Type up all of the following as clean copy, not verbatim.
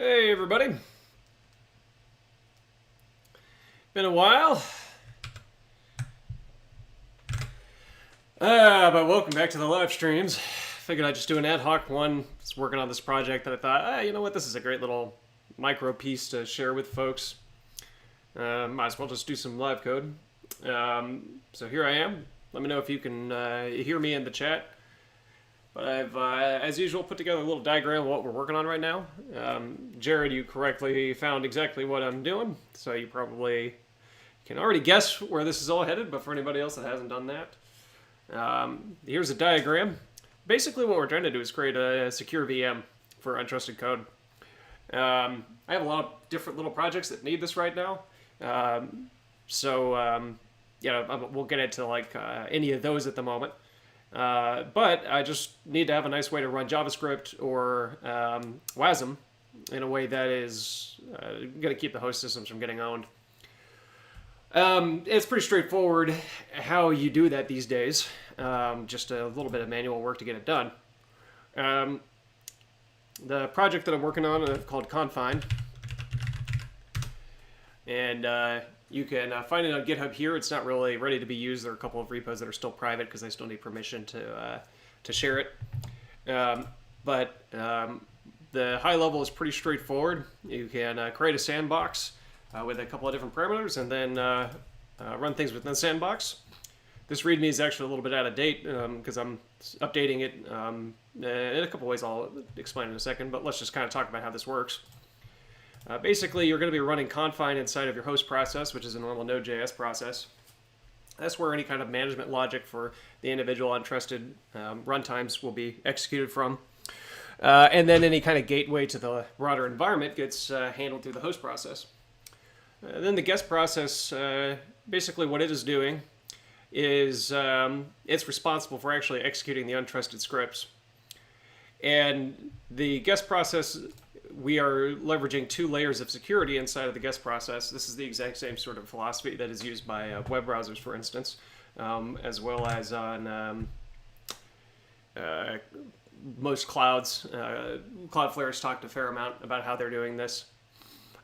Hey everybody. Been a while. But welcome back to the live streams. Figured I'd just do an ad hoc one. Just working on this project that I thought, you know what, this is a great little micro piece to share with folks. Might as well just do some live code. So here I am. Let me know if you can hear me in the chat. But I've, as usual, put together a little diagram of what we're working on right now. Jared, you correctly found exactly what I'm doing, so you probably can already guess where this is all headed, but for anybody else that hasn't done that, here's a diagram. Basically what we're trying to do is create a secure VM for untrusted code. I have a lot of different little projects that need this right now. We'll get into like any of those at the moment. But I just need to have a nice way to run JavaScript or WASM in a way that is going to keep the host systems from getting owned. It's pretty straightforward how you do that these days. Just a little bit of manual work to get it done. The project that I'm working on is called Confine. And you can find it on GitHub here. It's not really ready to be used. There are a couple of repos that are still private because they still need permission to share it. But the high level is pretty straightforward. You can create a sandbox with a couple of different parameters and then run things within the sandbox. This README is actually a little bit out of date because I'm updating it in a couple ways I'll explain in a second, but let's just kind of talk about how this works. Basically, you're going to be running Confine inside of your host process, which is a normal Node.js process. That's where any kind of management logic for the individual untrusted runtimes will be executed from. And then any kind of gateway to the broader environment gets handled through the host process. Then the guest process, basically what it is doing is it's responsible for actually executing the untrusted scripts. And the guest process, we are leveraging two layers of security inside of the guest process. This is the exact same sort of philosophy that is used by web browsers, for instance, as well as on most clouds. Cloudflare has talked a fair amount about how they're doing this.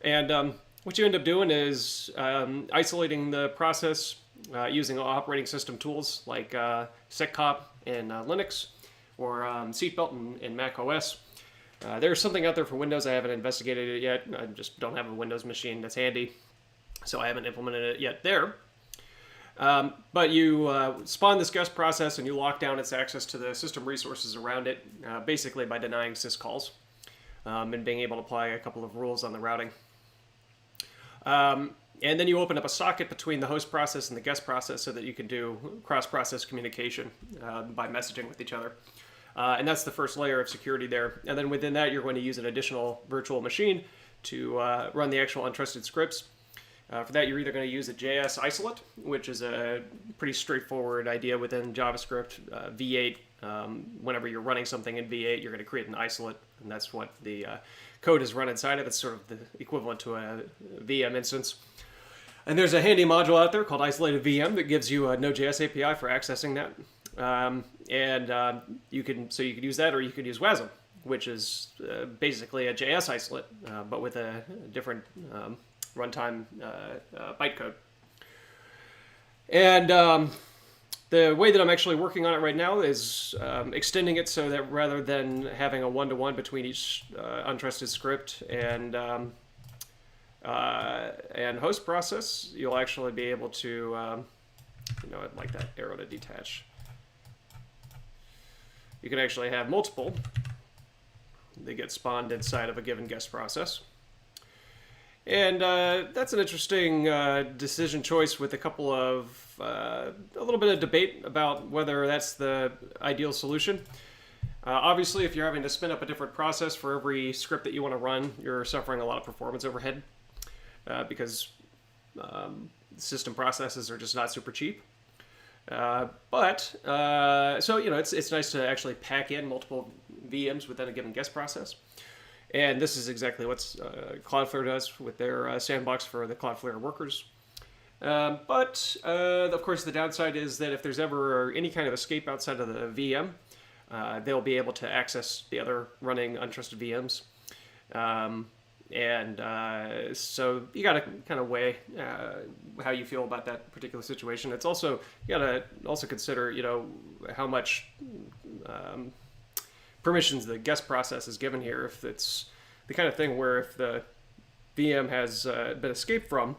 And what you end up doing is isolating the process using operating system tools like seccomp in Linux or seatbelt in Mac OS. There's something out there for Windows. I haven't investigated it yet. I just don't have a Windows machine that's handy, so I haven't implemented it yet there. But you spawn this guest process and you lock down its access to the system resources around it, basically by denying syscalls and being able to apply a couple of rules on the routing. And then you open up a socket between the host process and the guest process so that you can do cross-process communication by messaging with each other. And that's the first layer of security there. And then within that, you're going to use an additional virtual machine to run the actual untrusted scripts. For that, you're either going to use a JS isolate, which is a pretty straightforward idea within JavaScript. V8, whenever you're running something in V8, you're going to create an isolate, and that's what the code is run inside of. It's sort of the equivalent to a VM instance. And there's a handy module out there called Isolated VM that gives you a Node.js API for accessing that. You can use that, or you could use WASM, which is basically a JS isolate, but with a different runtime bytecode. And the way that I'm actually working on it right now is extending it so that rather than having a one-to-one between each untrusted script and host process, you'll actually be able to, I'd like that arrow to detach. You can actually have multiple. They get spawned inside of a given guest process. And that's an interesting decision choice with a little bit of debate about whether that's the ideal solution. Obviously, if you're having to spin up a different process for every script that you want to run, you're suffering a lot of performance overhead because system processes are just not super cheap. It's nice to actually pack in multiple VMs within a given guest process. And this is exactly what Cloudflare does with their sandbox for the Cloudflare workers. Of course, the downside is that if there's ever any kind of escape outside of the VM, they'll be able to access the other running untrusted VMs. So you got to kind of weigh how you feel about that particular situation. It's also, you got to also consider, how much permissions the guest process is given here. If it's the kind of thing where if the VM has been escaped from,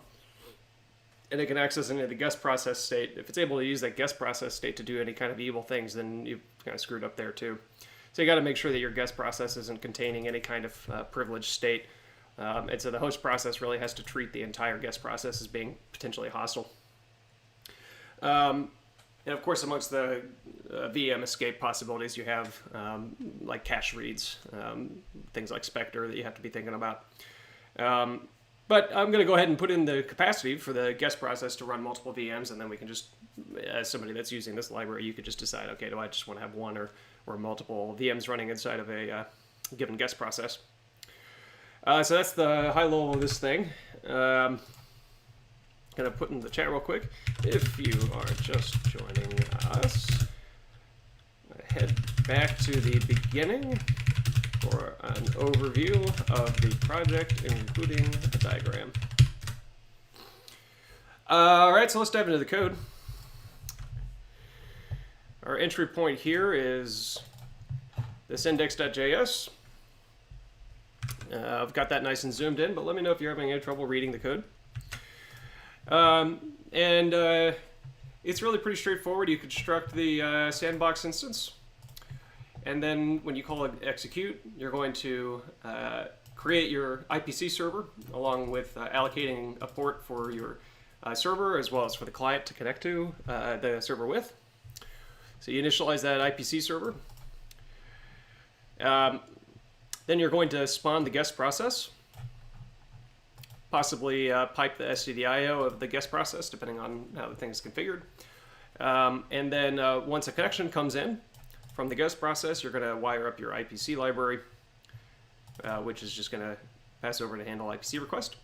and it can access any of the guest process state, if it's able to use that guest process state to do any kind of evil things, then you've kind of screwed up there too. So you got to make sure that your guest process isn't containing any kind of privileged state. And so the host process really has to treat the entire guest process as being potentially hostile. And of course, amongst the VM escape possibilities, you have like cache reads, things like Spectre that you have to be thinking about. But I'm going to go ahead and put in the capacity for the guest process to run multiple VMs, and then we can just, as somebody that's using this library, you could just decide, okay, do I just want to have one or multiple VMs running inside of a given guest process. So that's the high level of this thing. Going to put in the chat real quick. If you are just joining us, head back to the beginning for an overview of the project, including a diagram. All right, so let's dive into the code. Our entry point here is this index.js. I've got that nice and zoomed in, but let me know if you're having any trouble reading the code. It's really pretty straightforward. You construct the sandbox instance. And then when you call it execute, you're going to create your IPC server along with allocating a port for your server as well as for the client to connect to the server with. So you initialize that IPC server. Then you're going to spawn the guest process, possibly pipe the stdio of the guest process depending on how the thing is configured. And then once a connection comes in, from the guest process, you're going to wire up your IPC library, which is just going to pass over to handle IPC request.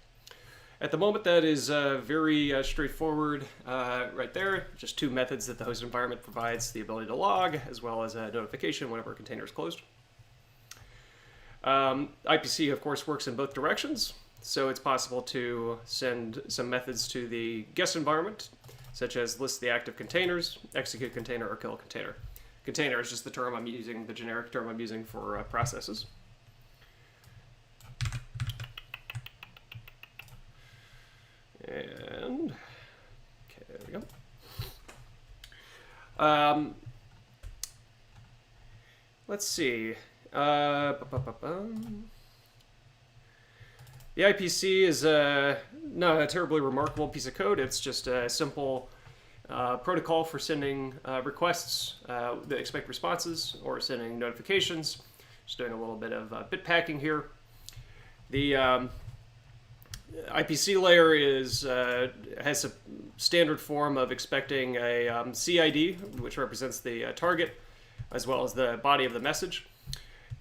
At the moment, that is very straightforward right there. Just two methods that the host environment provides, the ability to log, as well as a notification whenever a container is closed. IPC, of course, works in both directions. So it's possible to send some methods to the guest environment, such as list the active containers, execute container, or kill a container. Container is just the term I'm using, the generic term I'm using for processes. And, okay, there we go. Let's see. The IPC is not a terribly remarkable piece of code. It's just a simple protocol for sending requests that expect responses or sending notifications. Just doing a little bit of bit packing here. The IPC layer has a standard form of expecting a CID, which represents the target, as well as the body of the message.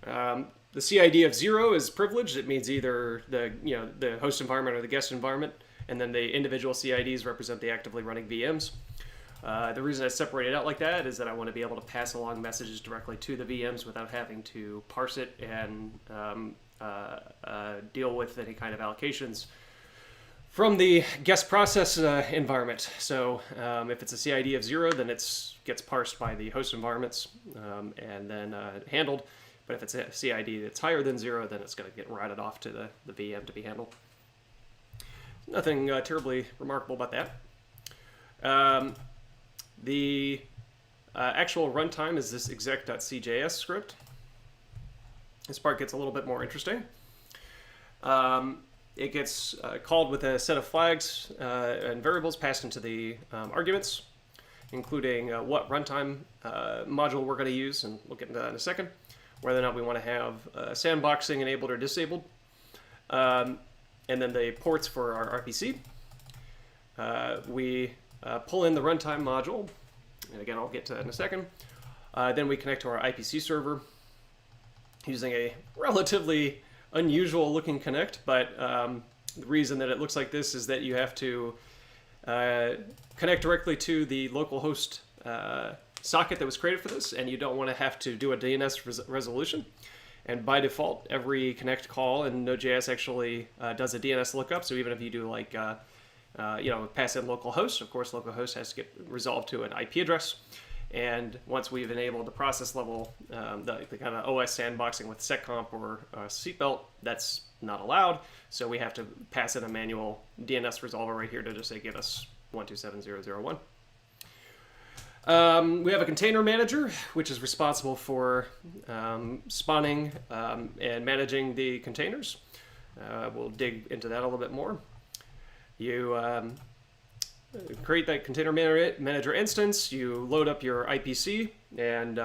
The CID of 0 is privileged. It means either the host environment or the guest environment, and then the individual CIDs represent the actively running VMs. The reason I separate it out like that is that I want to be able to pass along messages directly to the VMs without having to parse it and deal with any kind of allocations from the guest process environment. So if it's a CID of 0, then it gets parsed by the host environments and then handled. But if it's a CID that's higher than 0, then it's going to get routed off to the VM to be handled. Nothing terribly remarkable about that. The actual runtime is this exec.cjs script. This part gets a little bit more interesting. It gets called with a set of flags and variables passed into the arguments, including what runtime module we're going to use, and we'll get into that in a second, whether or not we want to have sandboxing enabled or disabled, and then the ports for our RPC. We pull in the runtime module, and again, I'll get to that in a second. Then we connect to our IPC server using a relatively unusual looking connect, but the reason that it looks like this is that you have to connect directly to the local host socket that was created for this, and you don't want to have to do a DNS resolution. And by default, every connect call in Node.js actually does a DNS lookup. So even if you do like, pass in localhost, of course, localhost has to get resolved to an IP address. And once we've enabled the process level, the kind of OS sandboxing with seccomp or seatbelt, that's not allowed. So we have to pass in a manual DNS resolver right here to just say give us 127.0.0.1. We have a container manager, which is responsible for spawning and managing the containers. We'll dig into that a little bit more. You create that container manager instance, you load up your IPC, and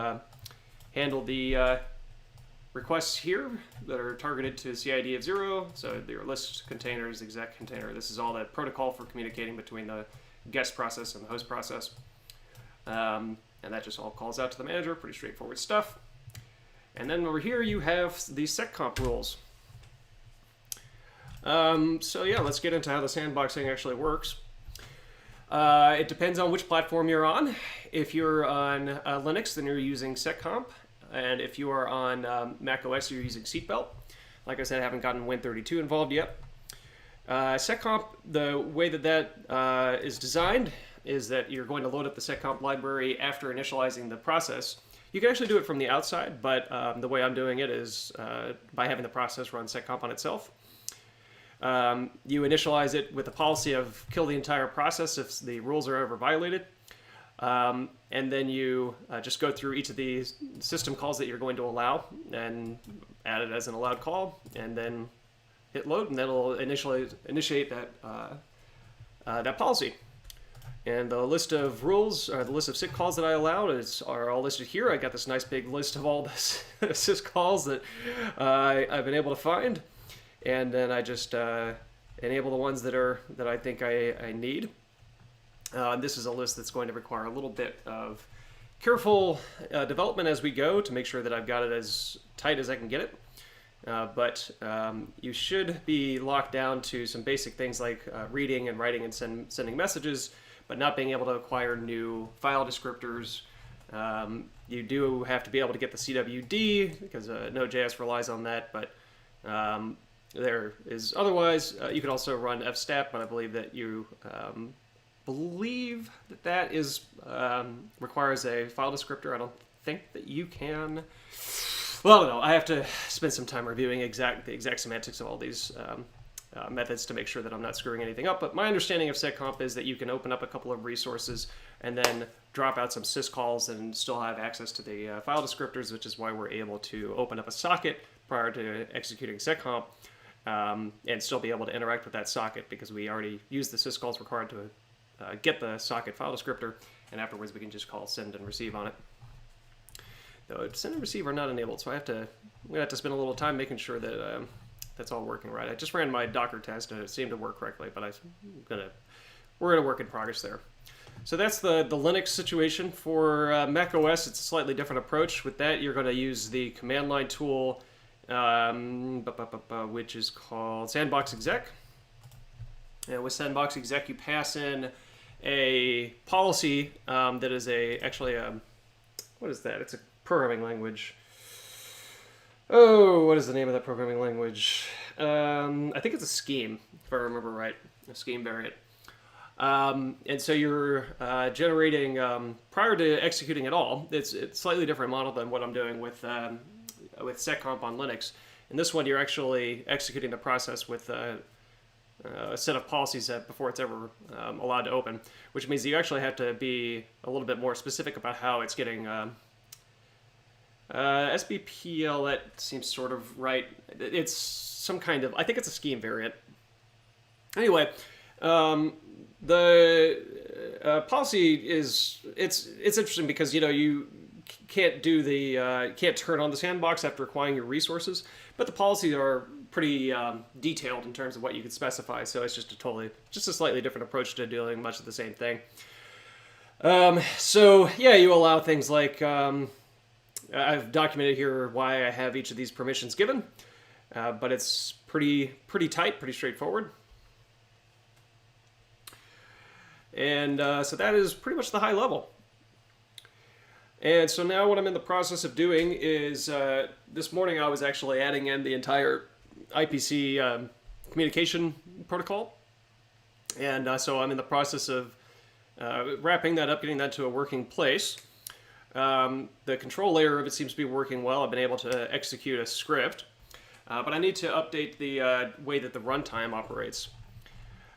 handle the requests here that are targeted to CID of 0. So your list containers, exec container. This is all the protocol for communicating between the guest process and the host process. And that just all calls out to the manager. Pretty straightforward stuff. And then over here you have the seccomp rules. So yeah, let's get into how the sandboxing actually works. It depends on which platform you're on. If you're on Linux, then you're using seccomp. And if you are on Mac OS, you're using seatbelt. Like I said, I haven't gotten Win32 involved yet. Seccomp, the way that is designed is that you're going to load up the seccomp library after initializing the process. You can actually do it from the outside, but the way I'm doing it is by having the process run seccomp on itself. You initialize it with the policy of kill the entire process if the rules are ever violated. And then you just go through each of the system calls that you're going to allow and add it as an allowed call, and then hit load, and that'll initiate that policy. And the list of rules, or the list of sys calls that I allowed are all listed here. I got this nice big list of all the sys calls that I've been able to find. And then I just enable the ones that I think I need. This is a list that's going to require a little bit of careful development as we go to make sure that I've got it as tight as I can get it. But you should be locked down to some basic things like reading and writing and sending messages, but not being able to acquire new file descriptors. You do have to be able to get the CWD because Node.js relies on that, but there is otherwise. You can also run fstat, but I believe that you that is requires a file descriptor. I don't think that you can. Well, I don't know. I have to spend some time reviewing the exact semantics of all these methods to make sure that I'm not screwing anything up. But my understanding of seccomp is that you can open up a couple of resources and then drop out some syscalls and still have access to the file descriptors, which is why we're able to open up a socket prior to executing seccomp and still be able to interact with that socket because we already used the syscalls required to get the socket file descriptor, and afterwards we can just call send and receive on it. Though send and receive are not enabled, so I'm gonna have to spend a little time making sure that that's all working right. I just ran my Docker test and it seemed to work correctly, but we're gonna work in progress there. So that's the Linux situation. For Mac OS, it's a slightly different approach. With that, you're going to use the command line tool, which is called Sandbox Exec. And with Sandbox Exec, you pass in a policy that is what is that? It's a programming language. Oh, what is the name of that programming language? I think it's a scheme, if I remember right, a scheme variant. And so you're generating, prior to executing it all, it's a slightly different model than what I'm doing with seccomp on Linux. In this one, you're actually executing the process with a set of policies set before it's ever allowed to open, which means that you actually have to be a little bit more specific about how it's getting SBPL. That seems sort of right. It's some kind of, I think it's a scheme variant. Anyway, the policy is it's interesting because you can't do can't turn on the sandbox after acquiring your resources, but the policies are pretty detailed in terms of what you can specify. So it's just a slightly different approach to doing much of the same thing. So yeah, you allow things like I've documented here why I have each of these permissions given, but it's pretty tight, pretty straightforward. And so that is pretty much the high level. And so now what I'm in the process of doing is, this morning I was actually adding in the entire IPC communication protocol. And so I'm in the process of wrapping that up, getting that to a working place. The control layer of it seems to be working well. I've been able to execute a script. But I need to update the way that the runtime operates.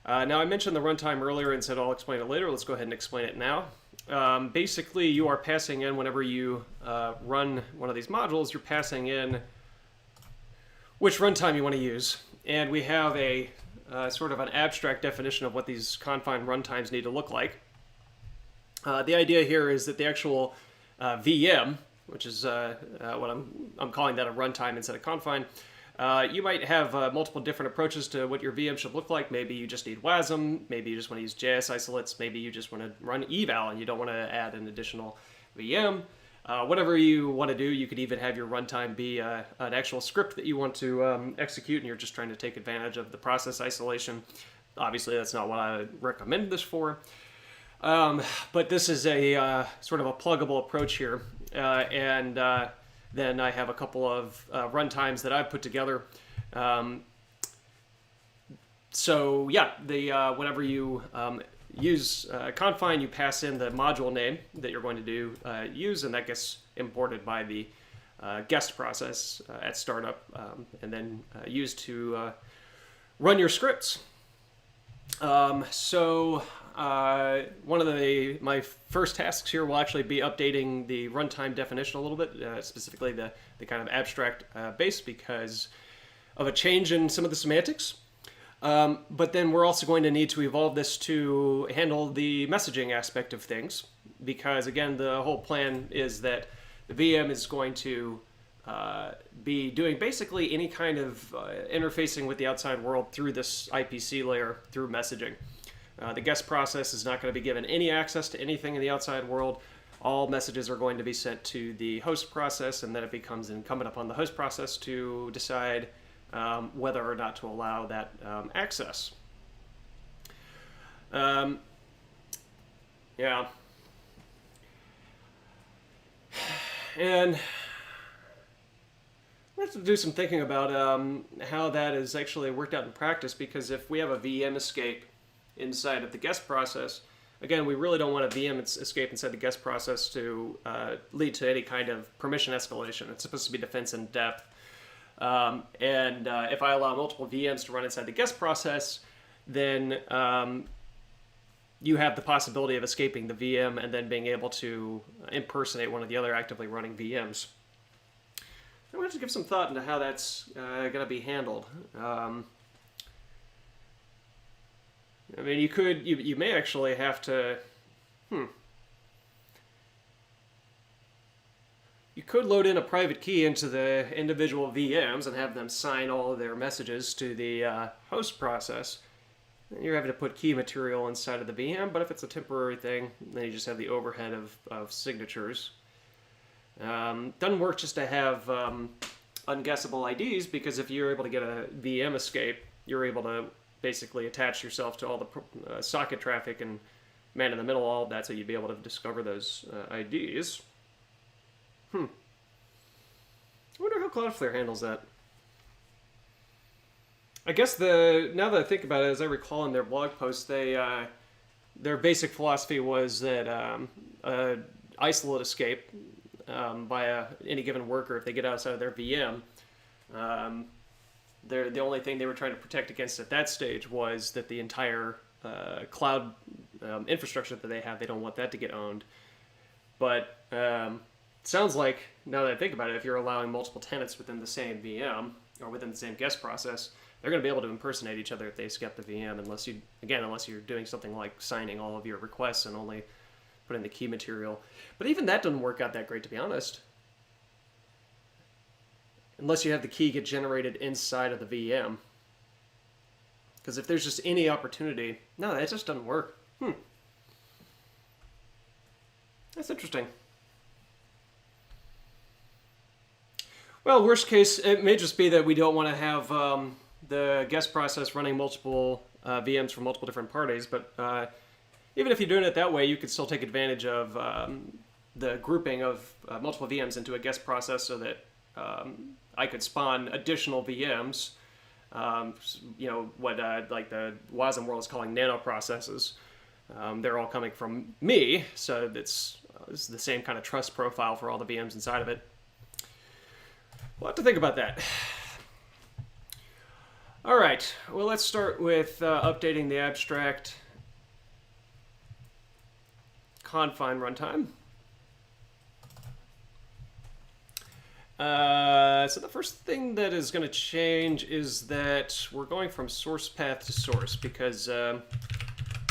Now, I mentioned the runtime earlier and said I'll explain it later. Let's go ahead and explain it now. Basically, you are passing in, whenever you run one of these modules, you're passing in which runtime you want to use. And we have a sort of an abstract definition of what these Confine runtimes need to look like. The idea here is that the actual VM, which is what I'm calling that a runtime instead of Confine, you might have multiple different approaches to what your VM should look like. Maybe you just need WASM, maybe you just want to use JS isolates, maybe you just want to run Eval and you don't want to add an additional VM. Whatever you want to do, you could even have your runtime be an actual script that you want to execute, and you're just trying to take advantage of the process isolation. Obviously, that's not what I recommend this for. But this is a sort of a pluggable approach here. Then I have a couple of runtimes that I've put together. So yeah, whenever you use Confine, you pass in the module name that you're going to use, and that gets imported by the guest process at startup, and then used to run your scripts. One of my first tasks here will actually be updating the runtime definition a little bit, specifically the kind of abstract base, because of a change in some of the semantics. But then we're also going to need to evolve this to handle the messaging aspect of things, because again, the whole plan is that the VM is going to be doing basically any kind of interfacing with the outside world through this IPC layer through messaging. The guest process is not going to be given any access to anything in the outside world. All messages are going to be sent to the host process, and then it becomes incumbent upon the host process to decide whether or not to allow that access. Yeah. And we have to do some thinking about how that is actually worked out in practice, because if we have a VM escape inside of the guest process, again, we really don't want a VM escape inside the guest process to lead to any kind of permission escalation. It's supposed to be defense in depth. If I allow multiple VMs to run inside the guest process, then you have the possibility of escaping the VM and then being able to impersonate one of the other actively running VMs. I'm going to have to give some thought into how that's going to be handled. I mean, you may actually have to, You could load in a private key into the individual VMs and have them sign all of their messages to the host process. You're having to put key material inside of the VM, but if it's a temporary thing, then you just have the overhead of signatures. Doesn't work just to have unguessable IDs, because if you're able to get a VM escape, you're able to basically attach yourself to all the socket traffic and man in the middle, all of that, so you'd be able to discover those IDs. I wonder how Cloudflare handles that. I guess now that I think about it, as I recall in their blog post, their basic philosophy was that isolate escape by any given worker, if they get outside of their VM, the only thing they were trying to protect against at that stage was that the entire cloud infrastructure that they have, they don't want that to get owned. But it sounds like, now that I think about it, if you're allowing multiple tenants within the same VM or within the same guest process, they're going to be able to impersonate each other if they escape the VM, unless you're doing something like signing all of your requests and only putting the key material. But even that doesn't work out that great, to be honest. Unless you have the key get generated inside of the VM. Because if there's just any opportunity, no, that just doesn't work. That's interesting. Well, worst case, it may just be that we don't want to have the guest process running multiple VMs from multiple different parties, but even if you're doing it that way, you could still take advantage of the grouping of multiple VMs into a guest process so that I could spawn additional VMs. What like the WASM world is calling nano processes. They're all coming from me, so it's the same kind of trust profile for all the VMs inside of it. We'll have to think about that. All right, well, let's start with updating the abstract Confine runtime. So the first thing that is going to change is that we're going from source path to source, because the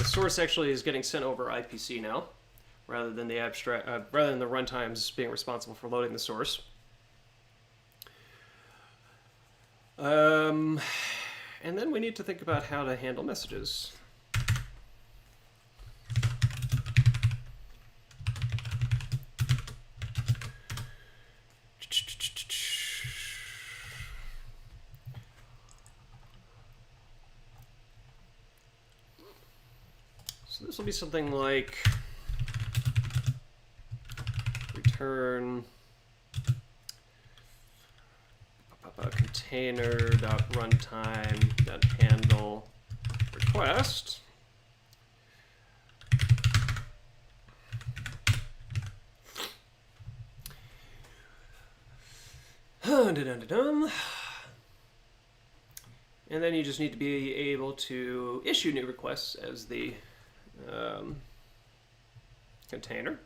source actually is getting sent over IPC now, rather than the runtimes being responsible for loading the source. And then we need to think about how to handle messages. So this will be something like return container.runtime.handle request. And then you just need to be able to issue new requests as the container.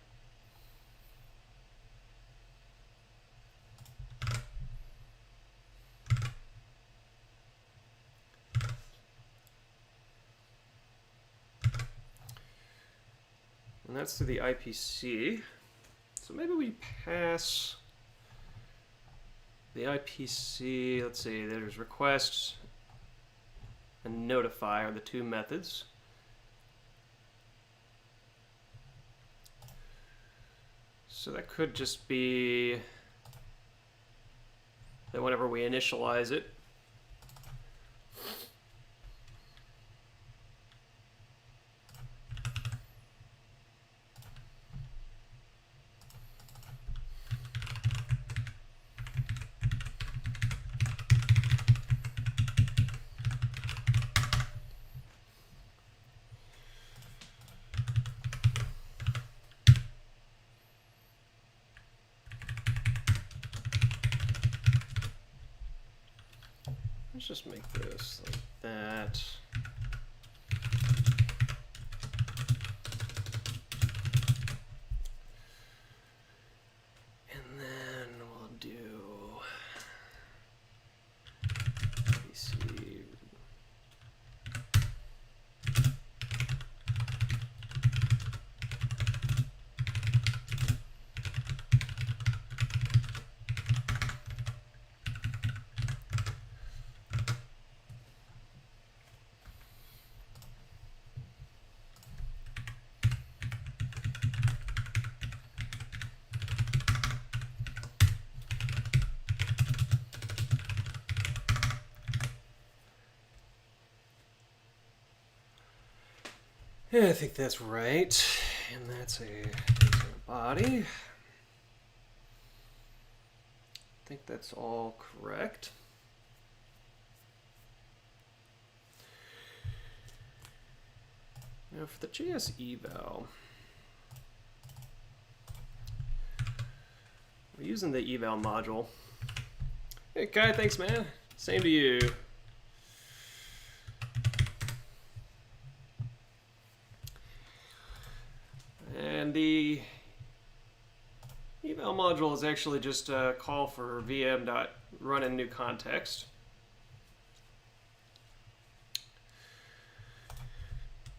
And that's through the IPC. So maybe we pass the IPC, let's see, there's request and notify are the two methods. So that could just be that whenever we initialize it, let's just make this like that. And then we'll do ABC. Yeah, I think that's right. And that's a body. I think that's all correct. Now for the JS eval, we're using the eval module. Hey Kai, thanks man. Same to you. And the eval module is actually just a call for vm.run in new context.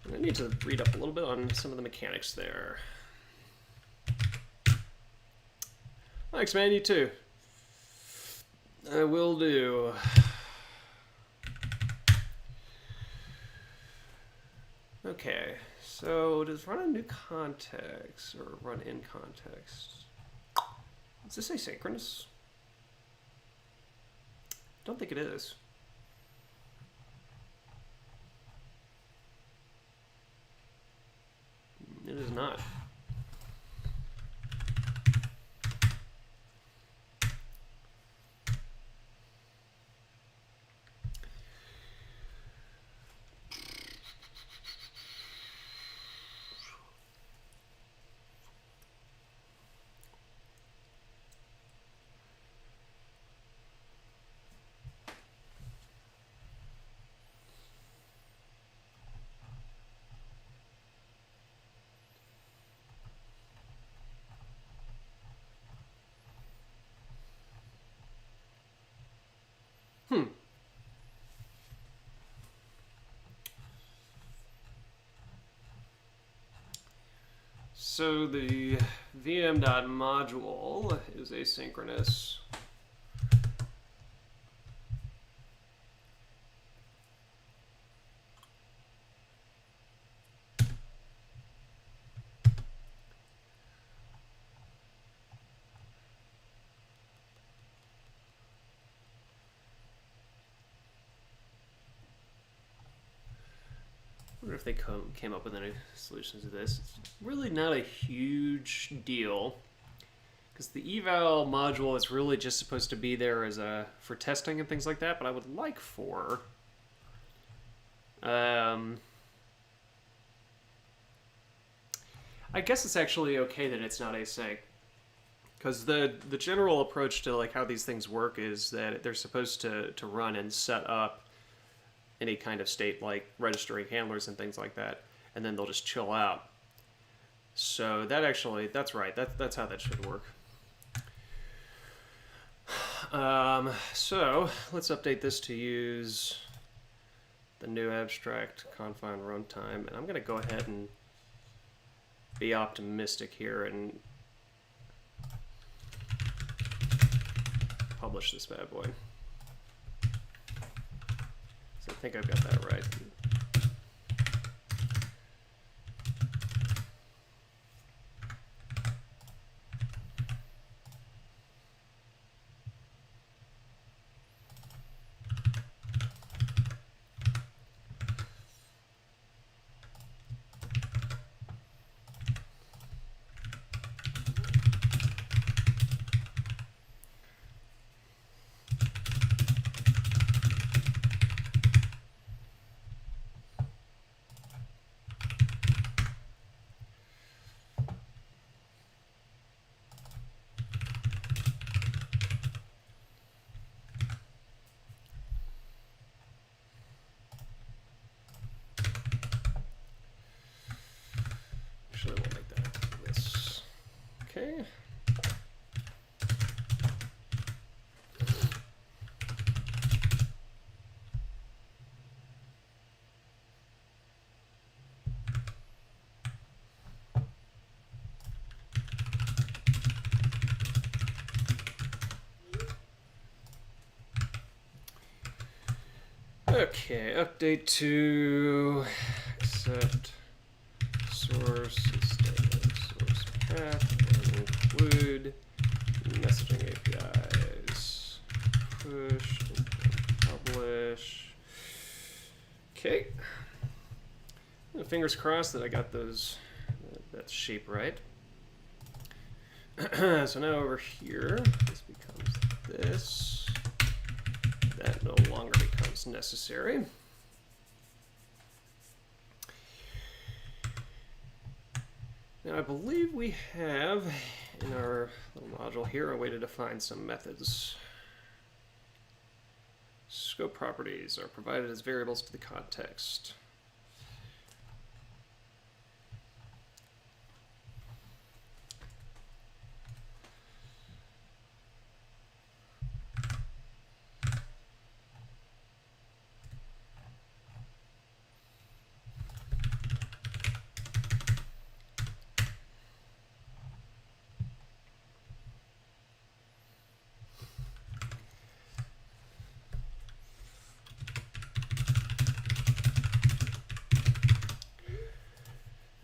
And I need to read up a little bit on some of the mechanics there. Thanks, man. You too. I will do. Okay. So does run in new context or run in context? Is this asynchronous? Don't think it is. It is not. so the vm.module is asynchronous. I wonder if they came up with any solutions to this. It's really not a huge deal because the eval module is really just supposed to be there as for testing and things like that. But I would like for I guess it's actually okay that it's not async, because the general approach to like how these things work is that they're supposed to run and set up any kind of state, like registering handlers and things like that, and then they'll just chill out. So that actually, that's right. That's how that should work. So let's update this to use the new abstract confine runtime, and I'm going to go ahead and be optimistic here and publish this bad boy. I think I've got that right. Actually, we'll make that this. Okay. Okay, update to accept source source path and include messaging APIs. Push and publish. Okay. Fingers crossed that I got that shape right. So now over here, this becomes this. That no longer becomes necessary. Now I believe we have in our little module here a way to define some methods. Scope properties are provided as variables to the context.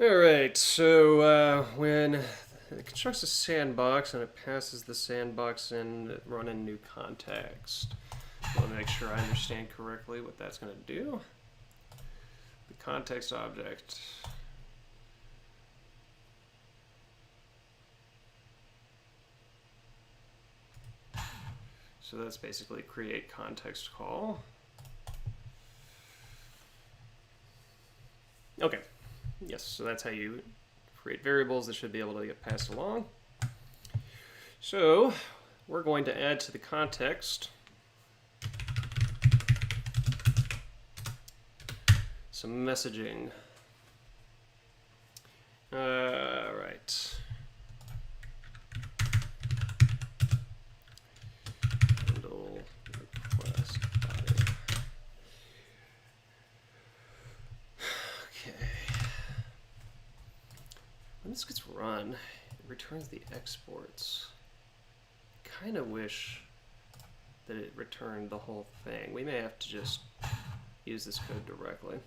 Alright, so when it constructs a sandbox and it passes the sandbox in, run in new context. I want to make sure I understand correctly what that's going to do. The context object. So that's basically create context call. Okay. Yes, so that's how you create variables that should be able to get passed along. So we're going to add to the context some messaging. Right. Handle request body. Okay. When this Once it gets run, it returns the exports. Kind of wish that it returned the whole thing. We may have to just use this code directly.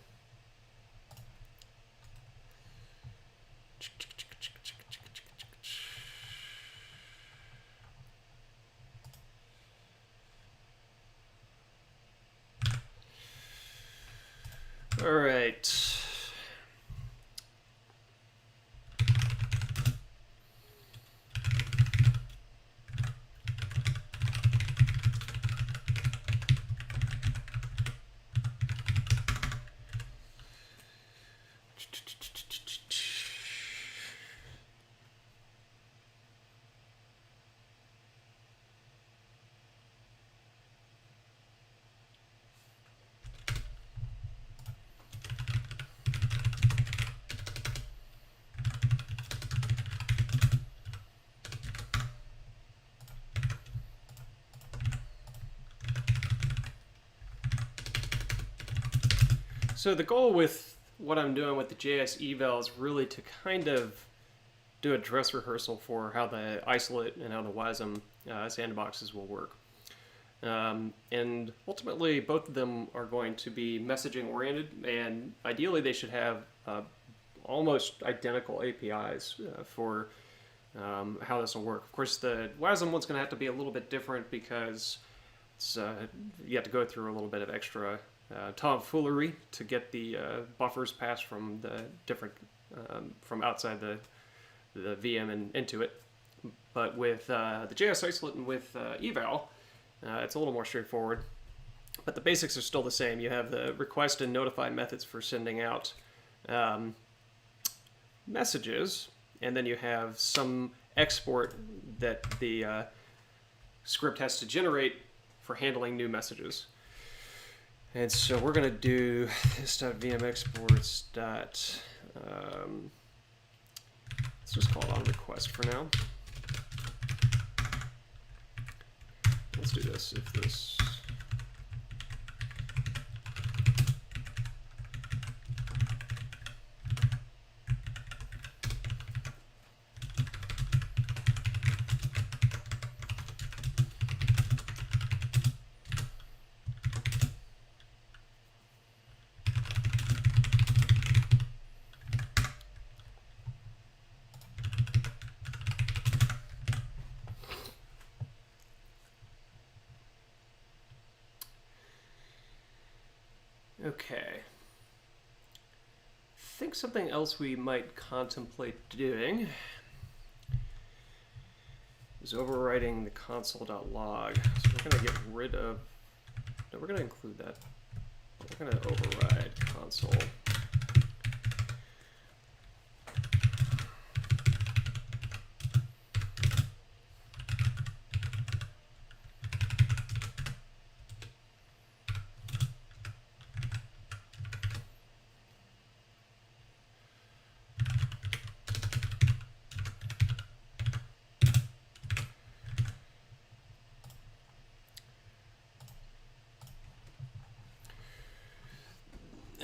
All right. So the goal with what I'm doing with the JS eval is really to kind of do a dress rehearsal for how the isolate and how the WASM sandboxes will work. And ultimately, both of them are going to be messaging oriented, and ideally they should have almost identical APIs for how this will work. Of course, the WASM one's going to have to be a little bit different because it's, you have to go through a little bit of extra tomfoolery to get the buffers passed from the different from outside the VM and into it. But with the JS isolate and with eval, it's a little more straightforward. But the basics are still the same. You have the request and notify methods for sending out messages, and then you have some export that the script has to generate for handling new messages. And so we're going to do this.vm exports dot, let's just call it on request for now. Let's do this. If this okay. I think something else we might contemplate doing is overwriting the console.log. So we're going to get rid of, no, we're going to include that. We're going to override console.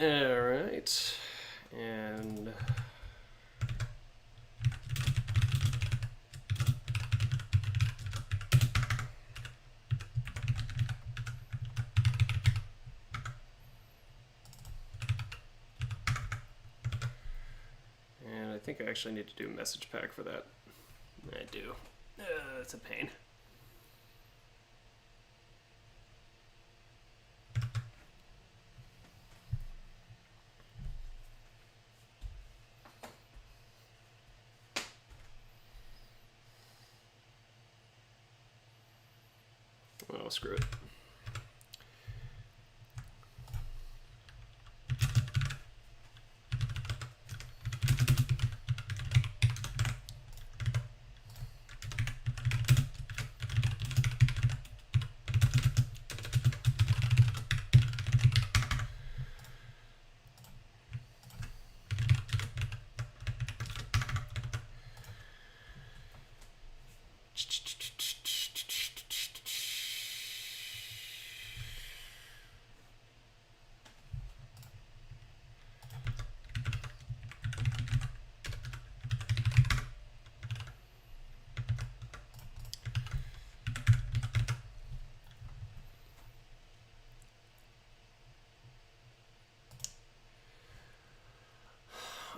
All right, and I think I actually need to do a message pack for that. I do. That's a pain. Well, screw it.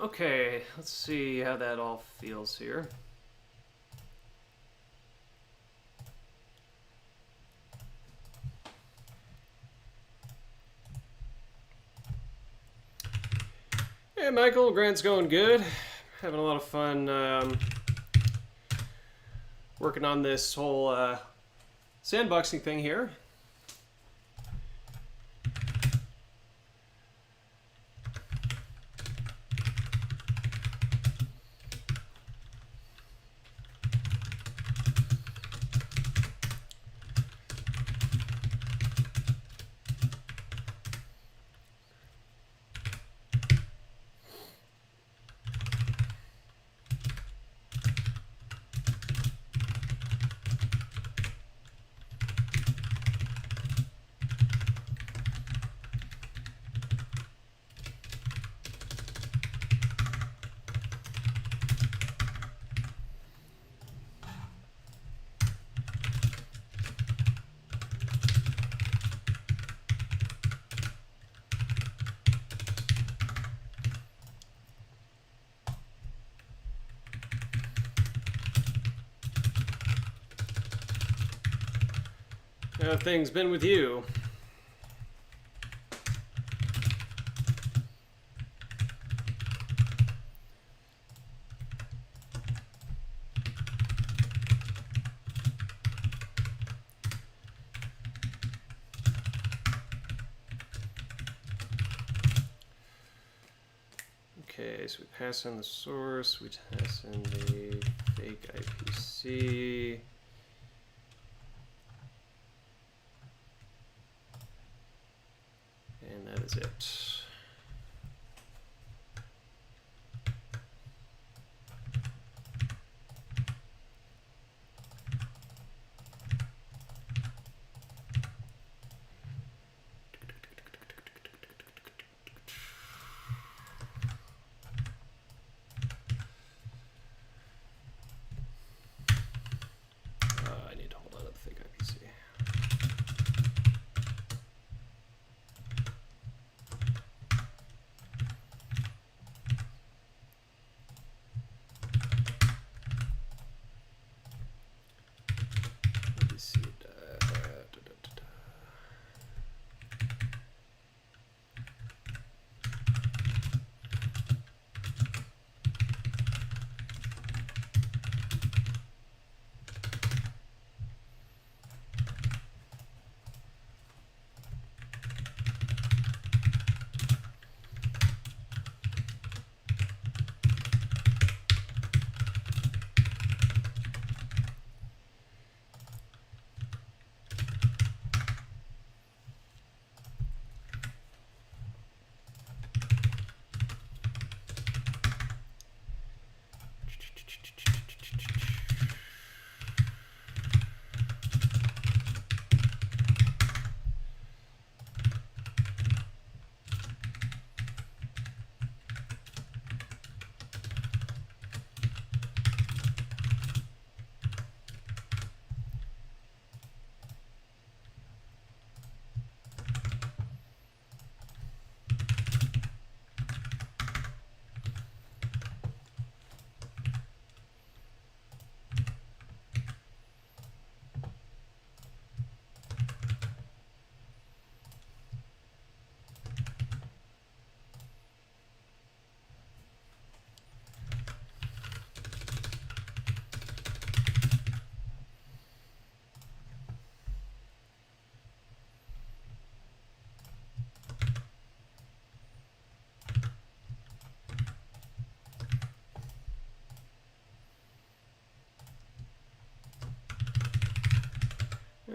Okay, let's see how that all feels here. Hey, Michael, Grant's going good. Having a lot of fun working on this whole sandboxing thing here. How have things been with you? Okay, so we pass in the source, we pass in the fake IPC. And that is it. I need to hold on to the fake IPC.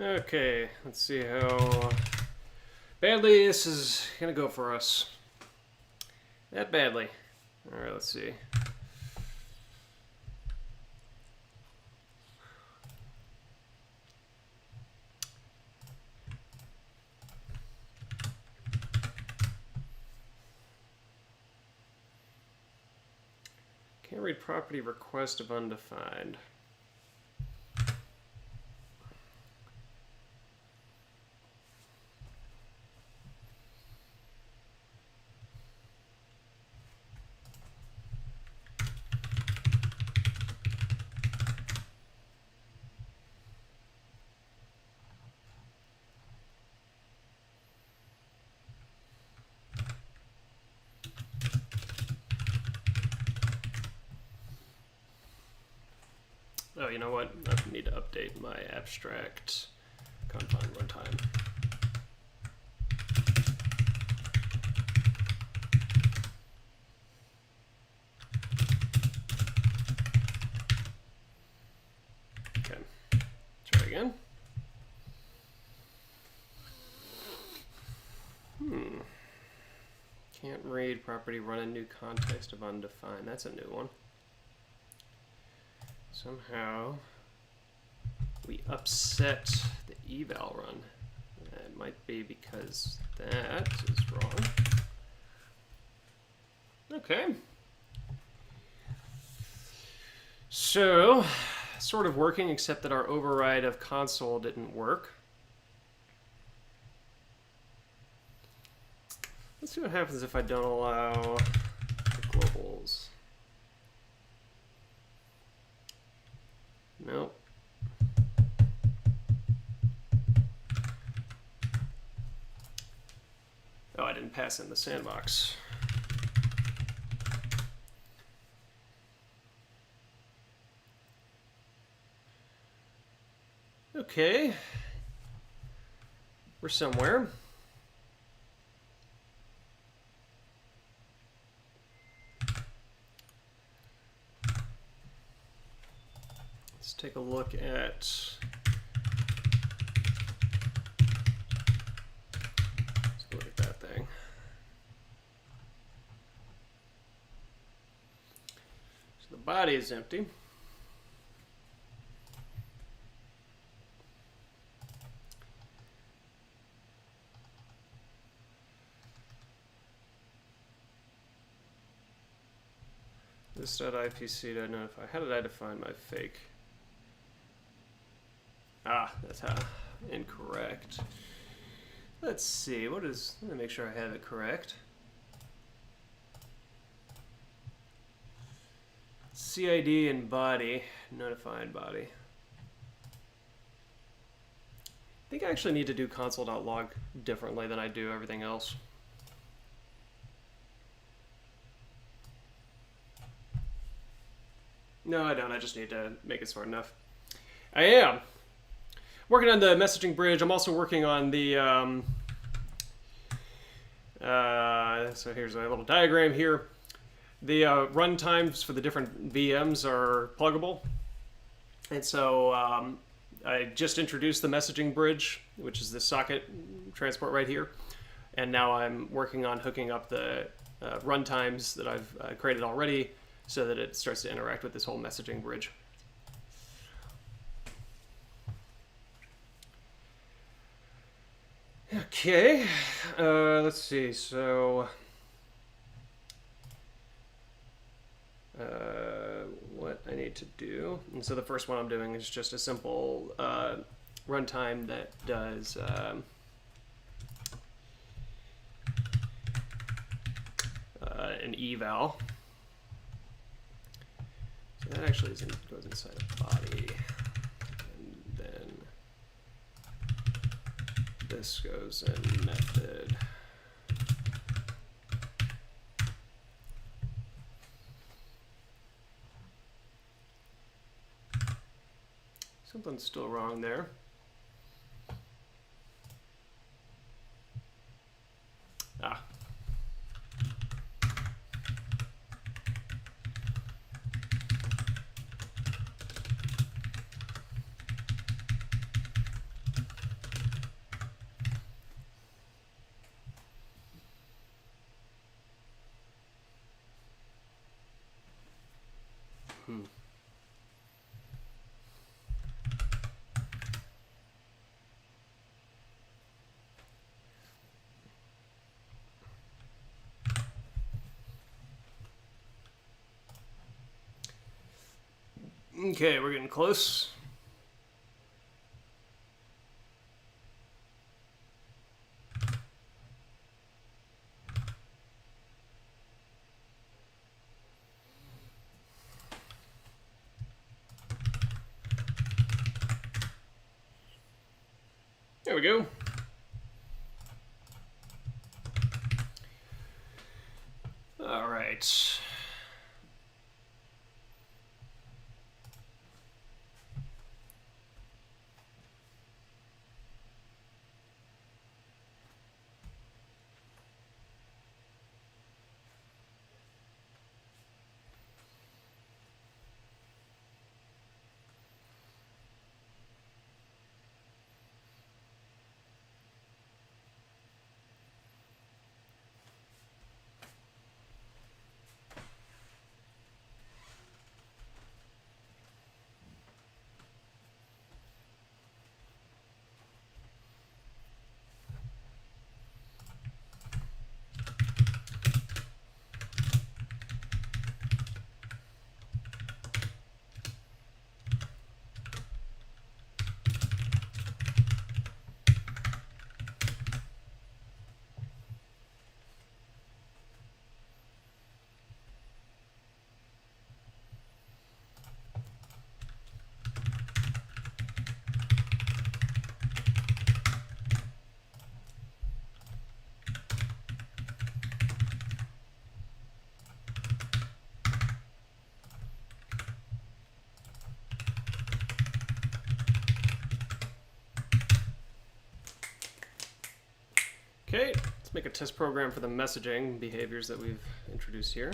Okay, let's see how badly this is gonna go for us. That badly. Alright, let's see. Can't read property request of undefined. Oh, you know what? I need to update my abstract confine runtime. Okay, try again. Can't read property, run a new context of undefined. That's a new one. Somehow we upset the eval run. That might be because that is wrong. Okay. So, sort of working, except that our override of console didn't work. Let's see what happens if I don't allow the globals. Nope. Oh, I didn't pass in the sandbox. Okay. We're somewhere. Let's take a look at let's look at that thing. So the body is empty. This.ipc.notify. How did I define my fake? Ah, that's how. Incorrect. Let's see. What is? Let me make sure I have it correct. CID and body. Notified body. I think I actually need to do console.log differently than I do everything else. No, I don't. I just need to make it smart enough. I am working on the messaging bridge. I'm also working on the so here's a little diagram here. The run times for the different VMs are pluggable. And so I just introduced the messaging bridge, which is the socket transport right here. And now I'm working on hooking up the run times that I've created already so that it starts to interact with this whole messaging bridge. Okay, let's see. So, what I need to do, and so the first one I'm doing is just a simple runtime that does an eval. So that actually goes inside a body, and then this goes in method. Something's still wrong there. Ah. Okay, we're getting close. There we go. All right. Okay, let's make a test program for the messaging behaviors that we've introduced here.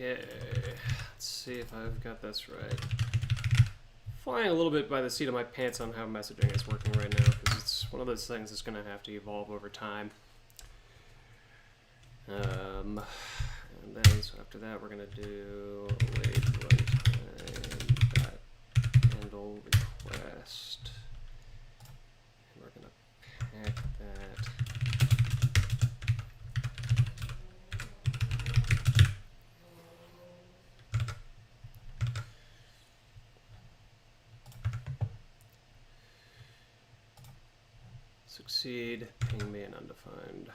Okay, let's see if I've got this right. Flying a little bit by the seat of my pants on how messaging is working right now, because it's one of those things that's going to have to evolve over time. And then, so after that, we're going to do await runtime dot handle request. And we're going to pack that. Succeed, ping me an undefined.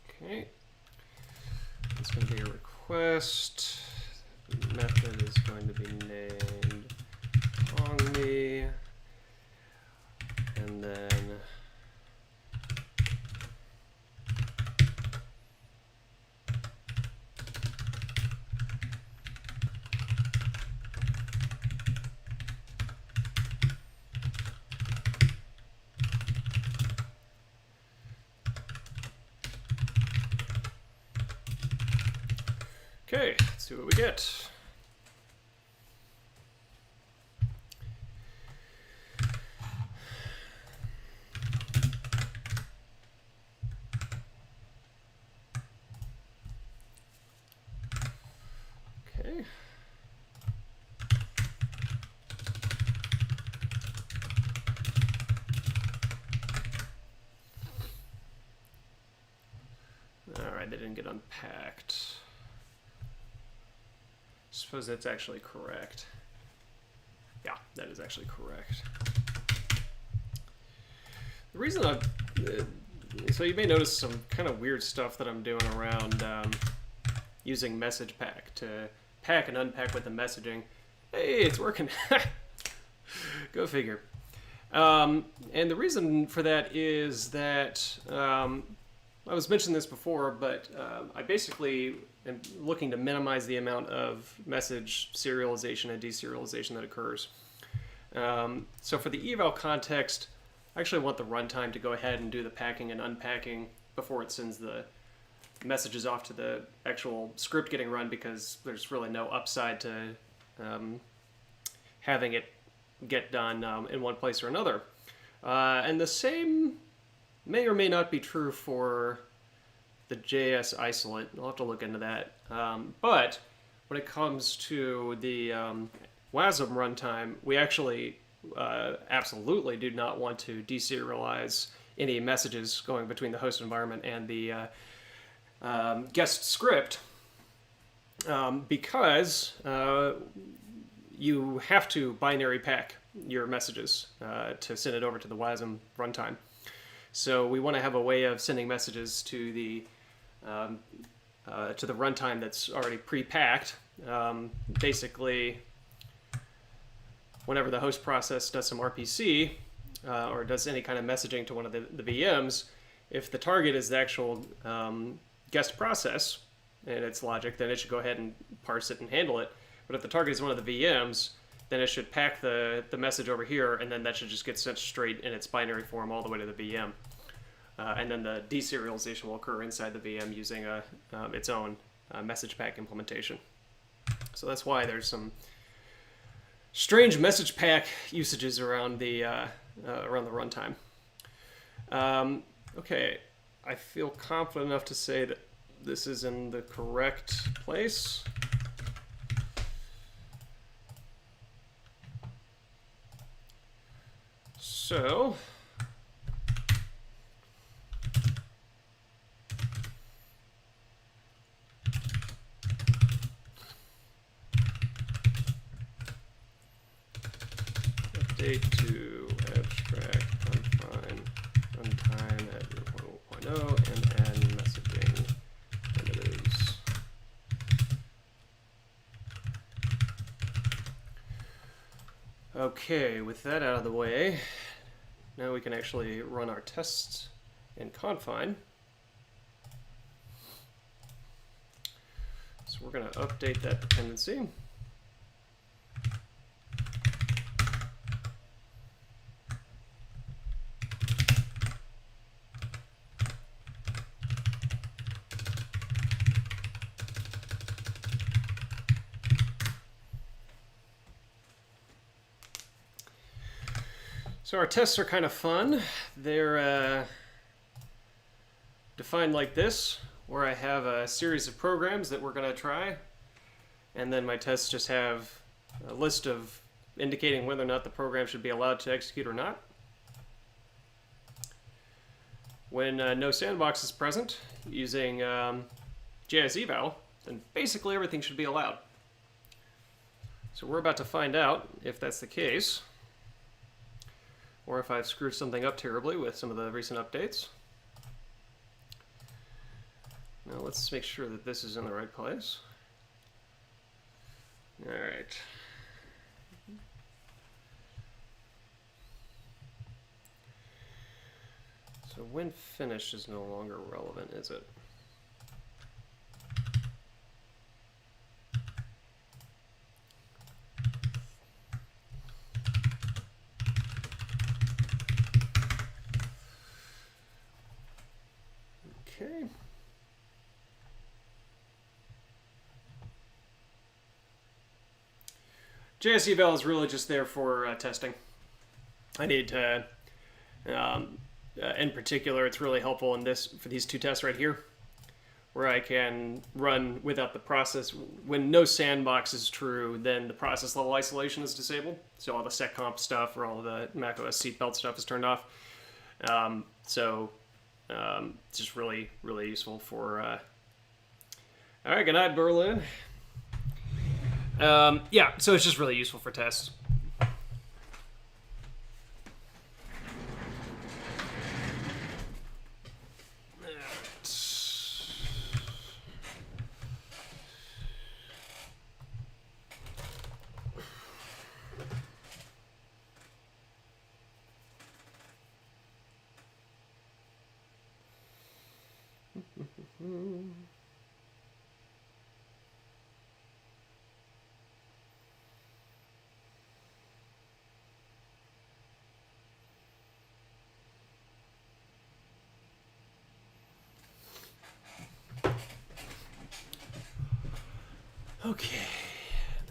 Okay, it's going to be a request. The method is going to be named only, and then okay, let's see what we get. Okay. All right, they didn't get unpacked. suppose that's actually correct. Yeah, that is actually correct. The reason so you may notice some kind of weird stuff that I'm doing around using message pack to pack and unpack with the messaging. Hey, it's working. Go figure. And the reason for that is that I was mentioning this before, but I basically am looking to minimize the amount of message serialization and deserialization that occurs. So for the eval context, I actually want the runtime to go ahead and do the packing and unpacking before it sends the messages off to the actual script getting run, because there's really no upside to having it get done in one place or another. And the same may or may not be true for the JS isolate. I'll have to look into that. But when it comes to the WASM runtime, we actually absolutely do not want to deserialize any messages going between the host environment and the guest script, because you have to binary pack your messages to send it over to the WASM runtime. So we want to have a way of sending messages to the runtime that's already pre-packed. Basically, whenever the host process does some RPC or does any kind of messaging to one of the VMs, if the target is the actual guest process and its logic, then it should go ahead and parse it and handle it. But if the target is one of the VMs, then it should pack the message over here, and then that should just get sent straight in its binary form all the way to the VM. And then the deserialization will occur inside the VM using its own message pack implementation. So that's why there's some strange message pack usages around the runtime. Okay, I feel confident enough to say that this is in the correct place. So update to abstract confine runtime at 0.1.0 and add messaging primitives. Okay, with that out of the way, now we can actually run our tests in Confine. So we're going to update that dependency. So our tests are kind of fun. They're defined like this, where I have a series of programs that we're going to try, and then my tests just have a list of indicating whether or not the program should be allowed to execute or not. When no sandbox is present, using JS Eval, then basically everything should be allowed. So we're about to find out if that's the case, or if I've screwed something up terribly with some of the recent updates. Now let's make sure that this is in the right place. All right. So when finished is no longer relevant, is it? Okay. JS Eval is really just there for testing. I need to, in particular, it's really helpful in this for these two tests right here, where I can run without the process. When no sandbox is true, then the process level isolation is disabled. So all the seccomp stuff or all the macOS seatbelt stuff is turned off. It's just really, really useful for... All right, good night, Berlin. Yeah, so it's just really useful for tests. Okay,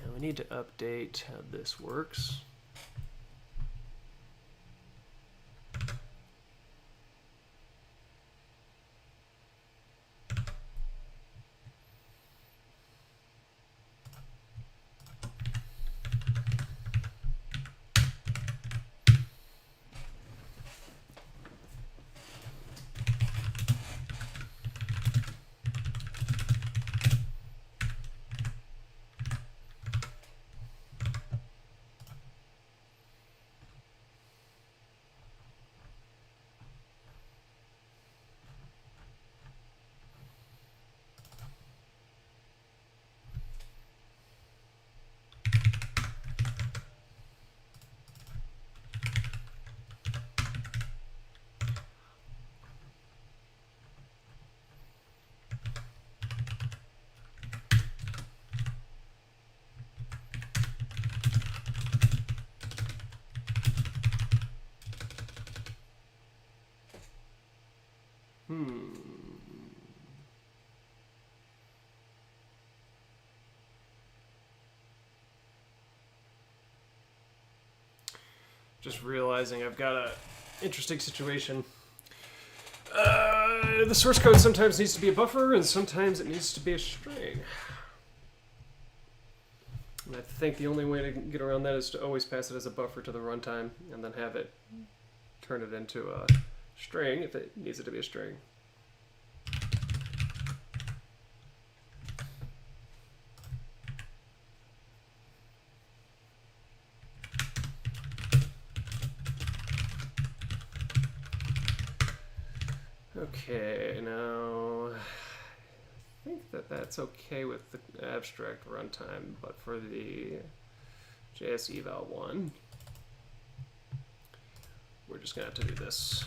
now we need to update how this works. Just realizing I've got a interesting situation. The source code sometimes needs to be a buffer, and sometimes it needs to be a string. And I think the only way to get around that is to always pass it as a buffer to the runtime, and then have it turn it into a string if it needs it to be a string. Okay, now I think that that's okay with the abstract runtime, but for the JS Eval one, we're just gonna have to do this.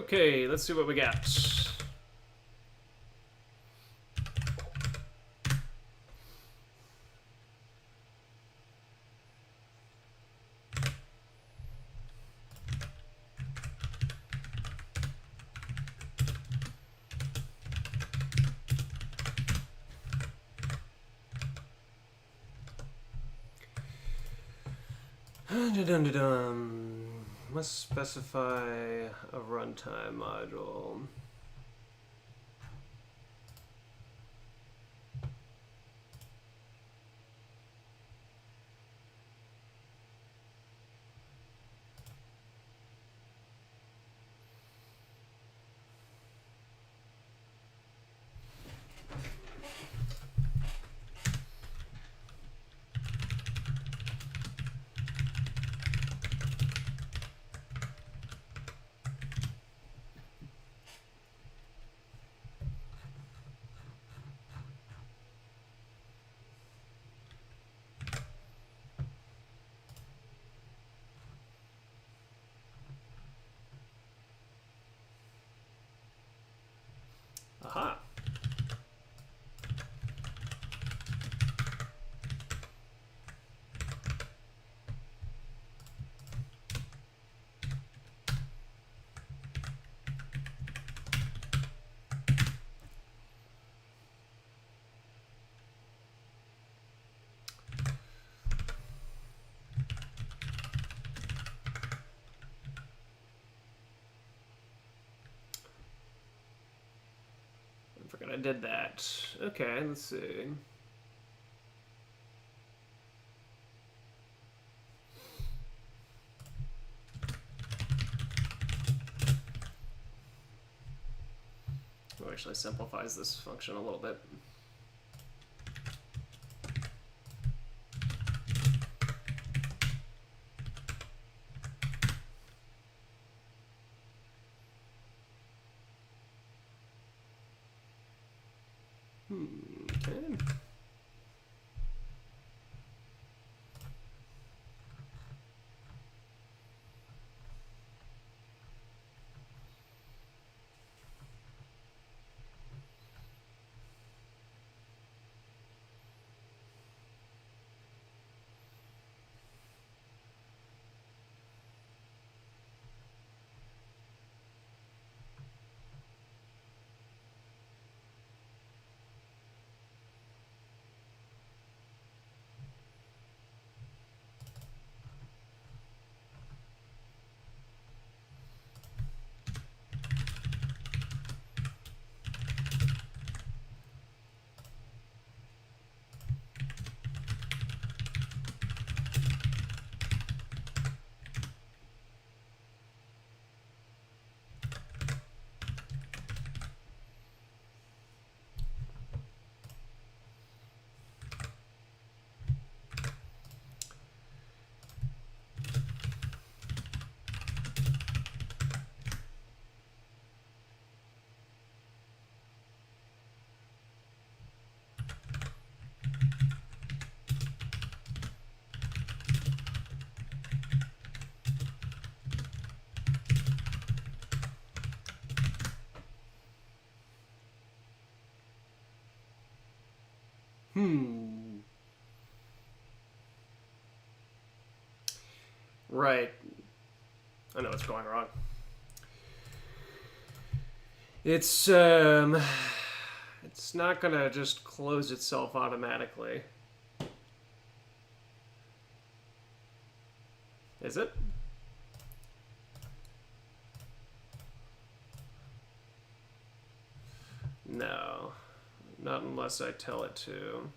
Okay, let's see what we got. Must specify a runtime module. Aha. I forgot I did that. Okay, let's see. Oh, actually simplifies this function a little bit. Okay. Right. I know what's going wrong. It's not gonna just close itself automatically. Is it? No. Not unless I tell it to.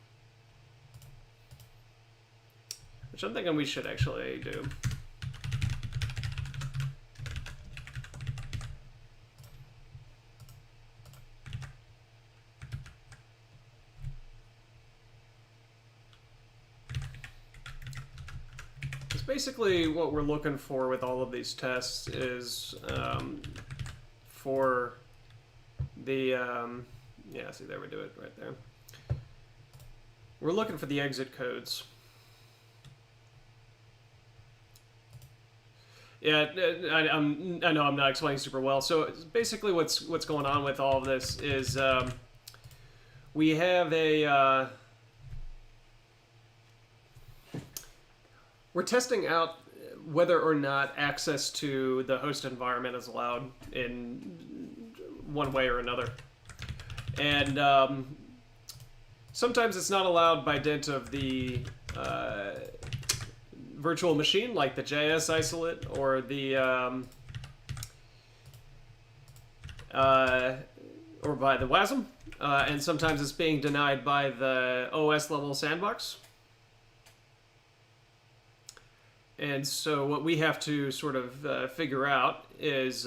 Which I'm thinking we should actually do. Because basically what we're looking for with all of these tests is for the yeah, see, there we do it right there. We're looking for the exit codes. Yeah, I know I'm not explaining super well. So basically, what's going on with all of this is we have a we're testing out whether or not access to the host environment is allowed in one way or another, and sometimes it's not allowed by dint of the virtual machine, like the JS isolate or the or by the WASM, and sometimes it's being denied by the OS level sandbox. And so what we have to sort of figure out is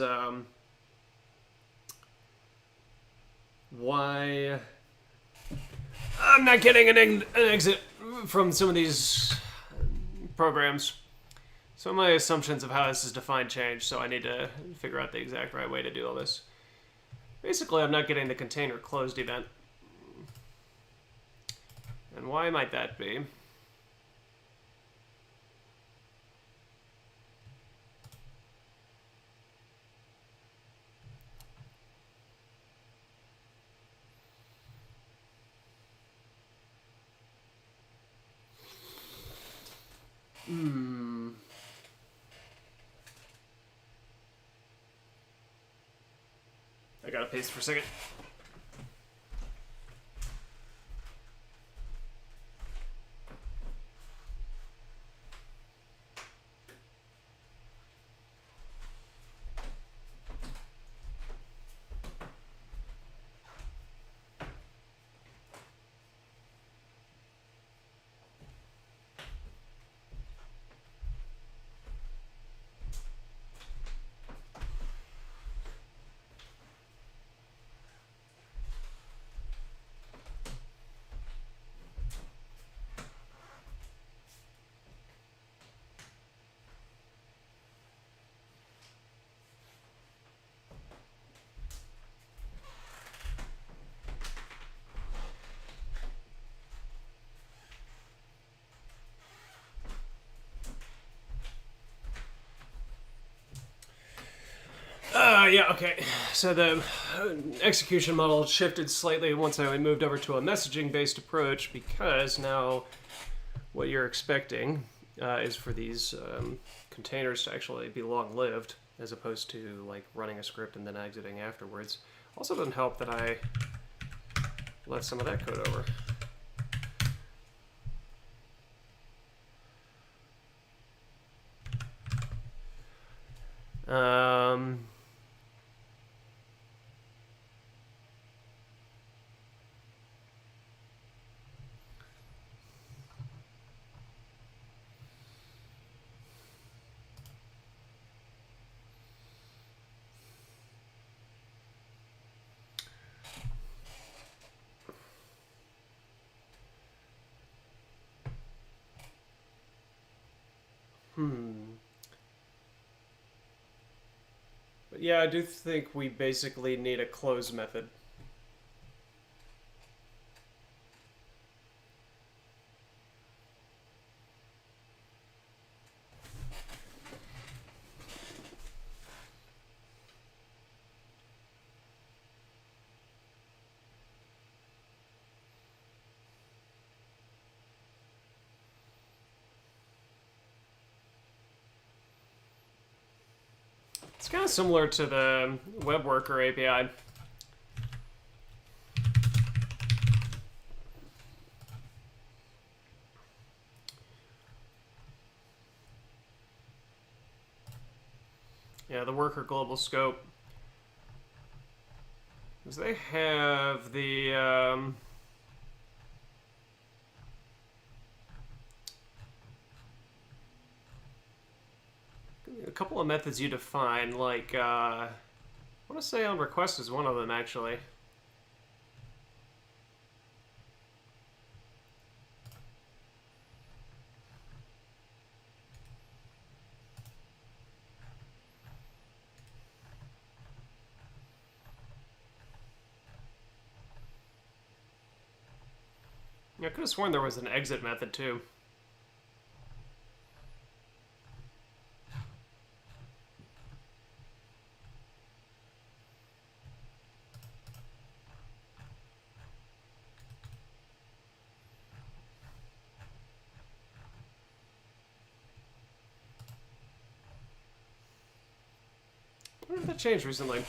why I'm not getting an exit from some of these programs. Some of my assumptions of how this is defined change, so I need to figure out the exact right way to do all this. Basically, I'm not getting the container closed event. And why might that be? I gotta paste for a second. Yeah, okay. So the execution model shifted slightly once I moved over to a messaging-based approach, because now what you're expecting is for these containers to actually be long-lived, as opposed to like running a script and then exiting afterwards. Also doesn't help that I left some of that code over. But yeah, I do think we basically need a close method. It's kind of similar to the web worker API. Yeah, the worker global scope. Because they have the a couple of methods you define, like I want to say on request is one of them, actually. Yeah, I could have sworn there was an exit method too. wonder if that changed recently.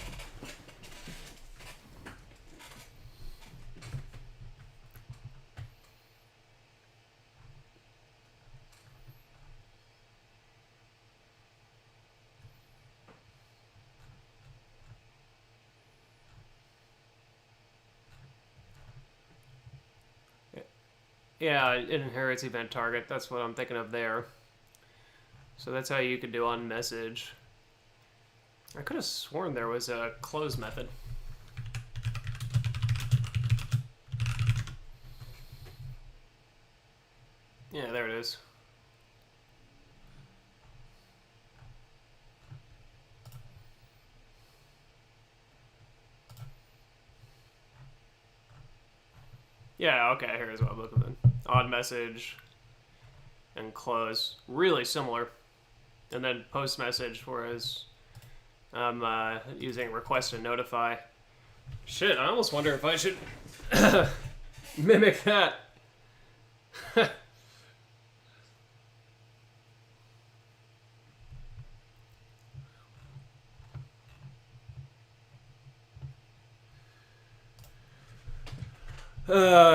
Yeah, it inherits event target. That's what I'm thinking of there. So that's how you could do on message. I could have sworn there was a close method. Yeah, there it is. Yeah, okay, here's what I'm looking at. On message and close. Really similar. And then post message, whereas I'm using request and notify. Shit, I almost wonder if I should mimic that.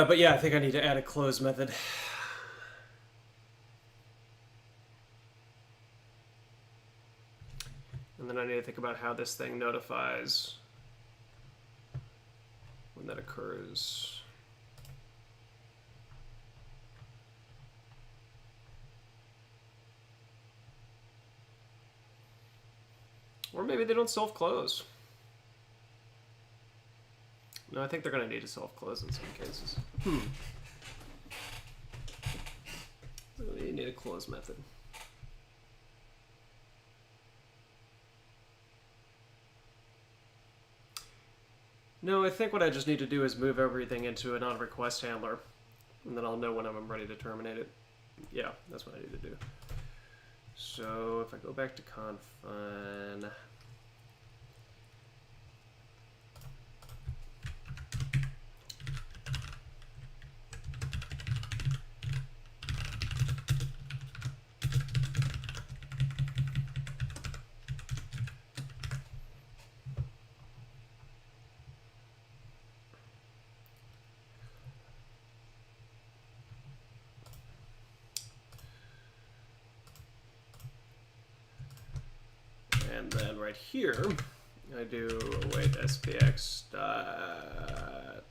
But yeah, I think I need to add a close method. And then I need to think about how this thing notifies when that occurs. Or maybe they don't self-close. No, I think they're going to need to self-close in some cases. So you need a close method. No, I think what I just need to do is move everything into an on-request handler, and then I'll know when I'm ready to terminate it. Yeah, that's what I need to do. So if I go back to Confine, and then right here, I do await SPX dot.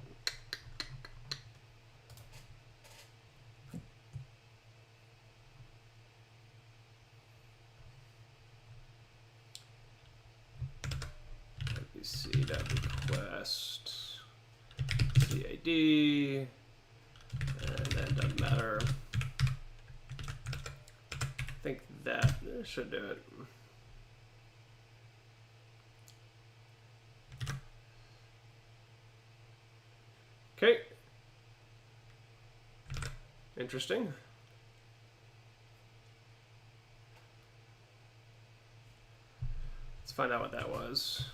Ipc dot request CAD, and that doesn't matter. I think that should do it. Okay. Interesting. Let's find out what that was.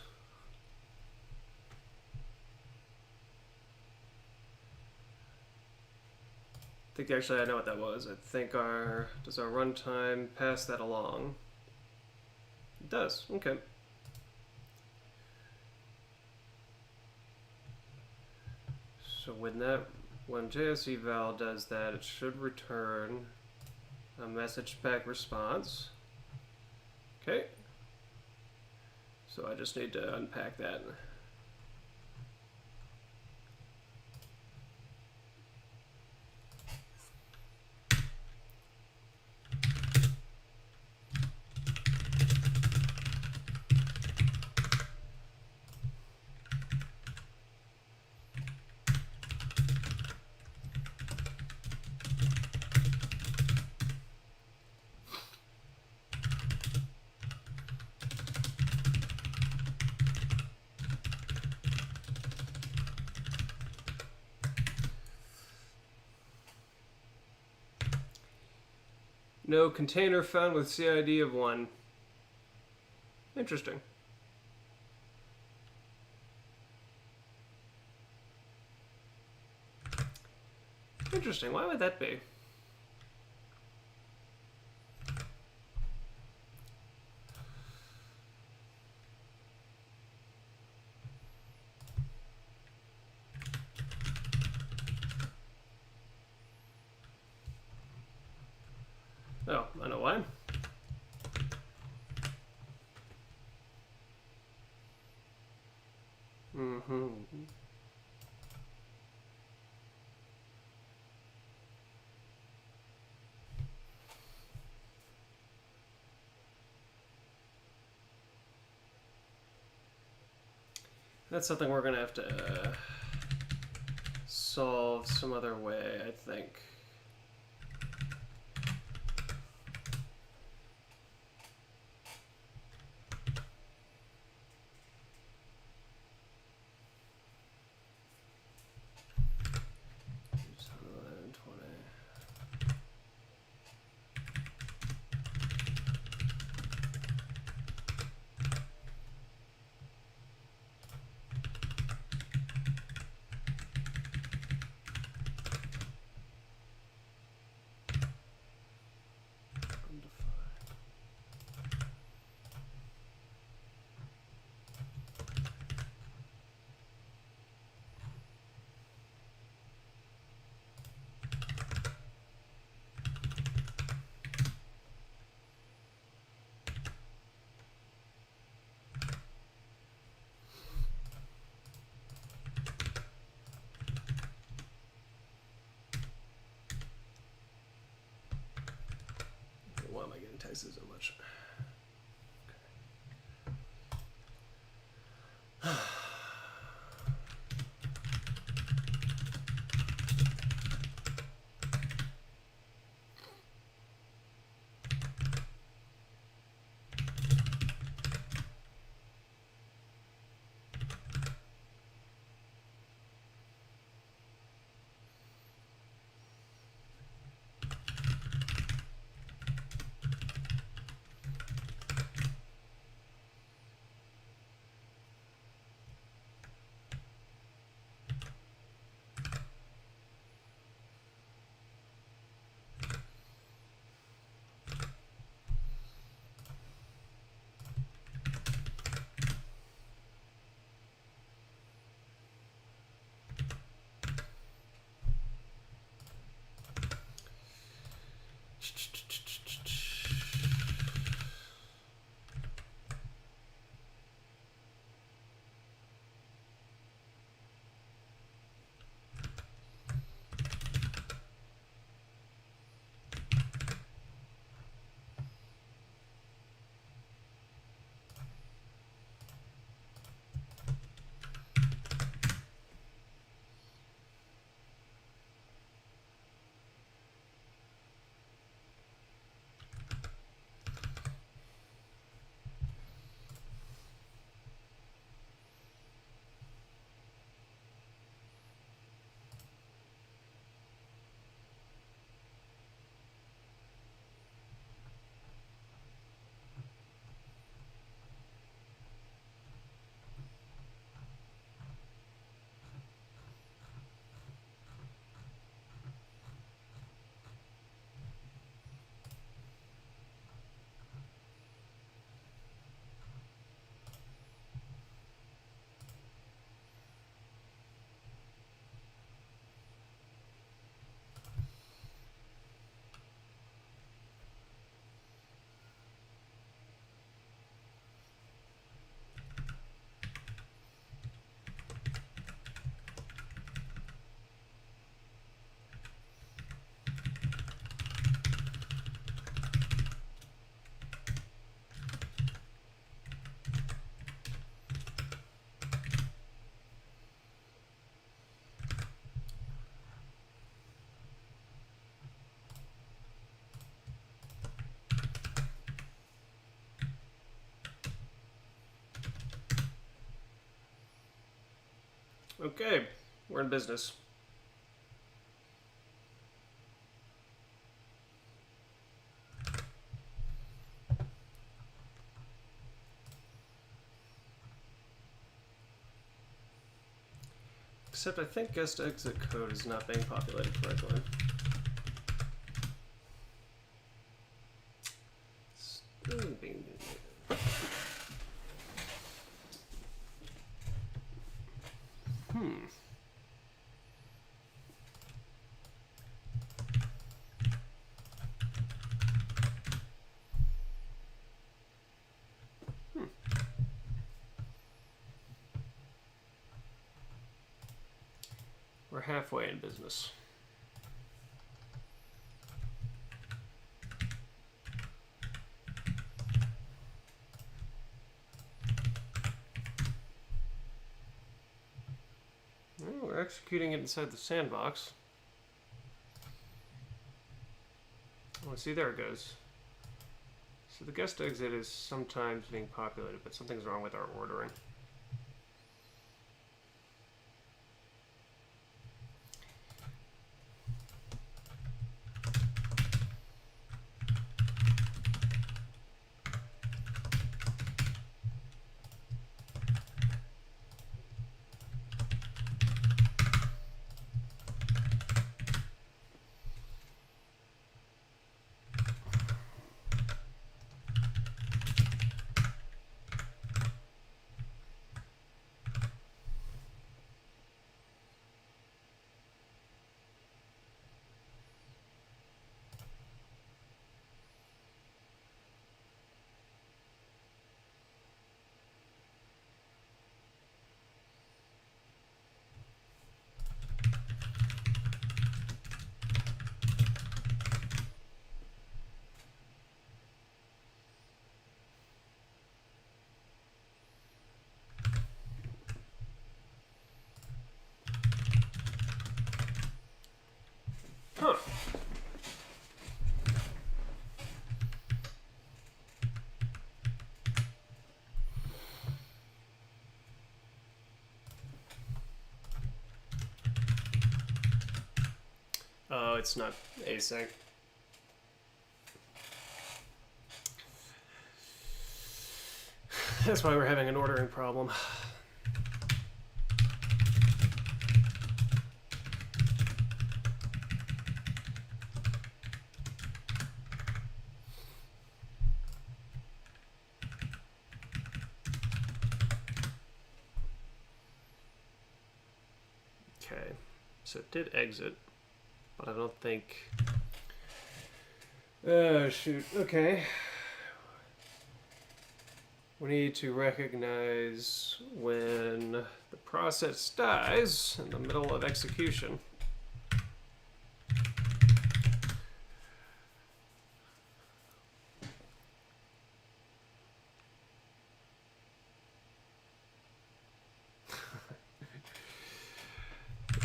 I think actually I know what that was. I think does our runtime pass that along? It does. Okay. So when JS Eval does that, it should return a message pack response. Okay. So I just need to unpack that. No container found with CID of 1. Interesting. Interesting. Why would that be? line. Mm-hmm. That's something we're going to have to solve some other way, I think. Why am I getting texted so much? Okay, we're in business. Except I think guest exit code is not being populated correctly. Still being... We're halfway in business. Well, we're executing it inside the sandbox. Oh, see, there it goes. So the guest exit is sometimes being populated, but something's wrong with our ordering. Huh. Oh, it's not async. That's why we're having an ordering problem. Okay, so it did exit, but I don't think... Oh, shoot. Okay. We need to recognize when the process dies in the middle of execution.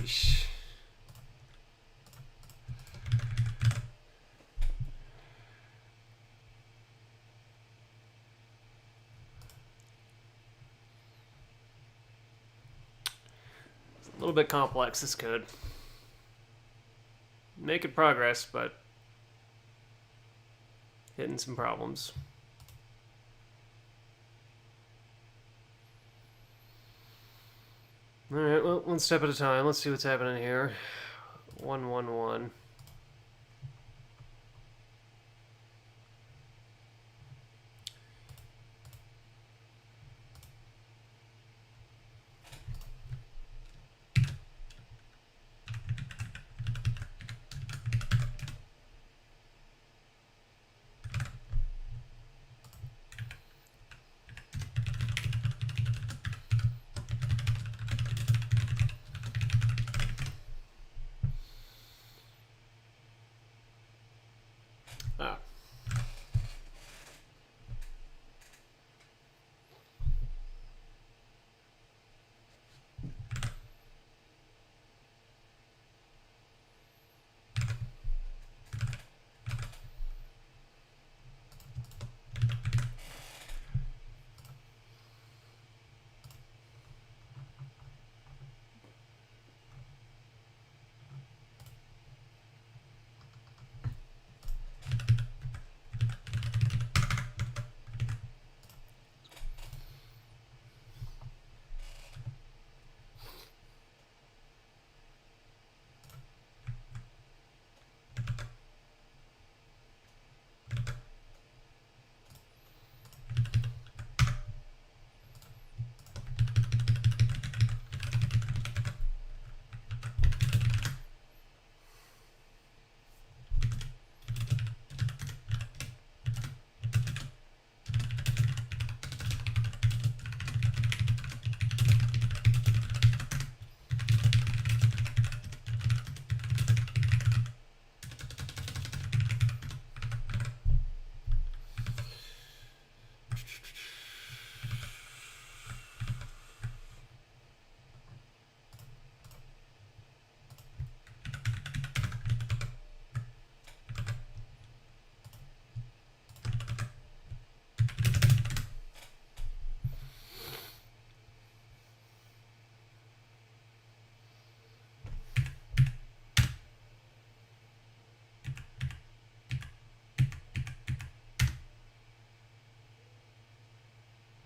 Eesh. A little bit complex, this code. Making progress, but hitting some problems. Alright, well, one step at a time. Let's see what's happening here. 111.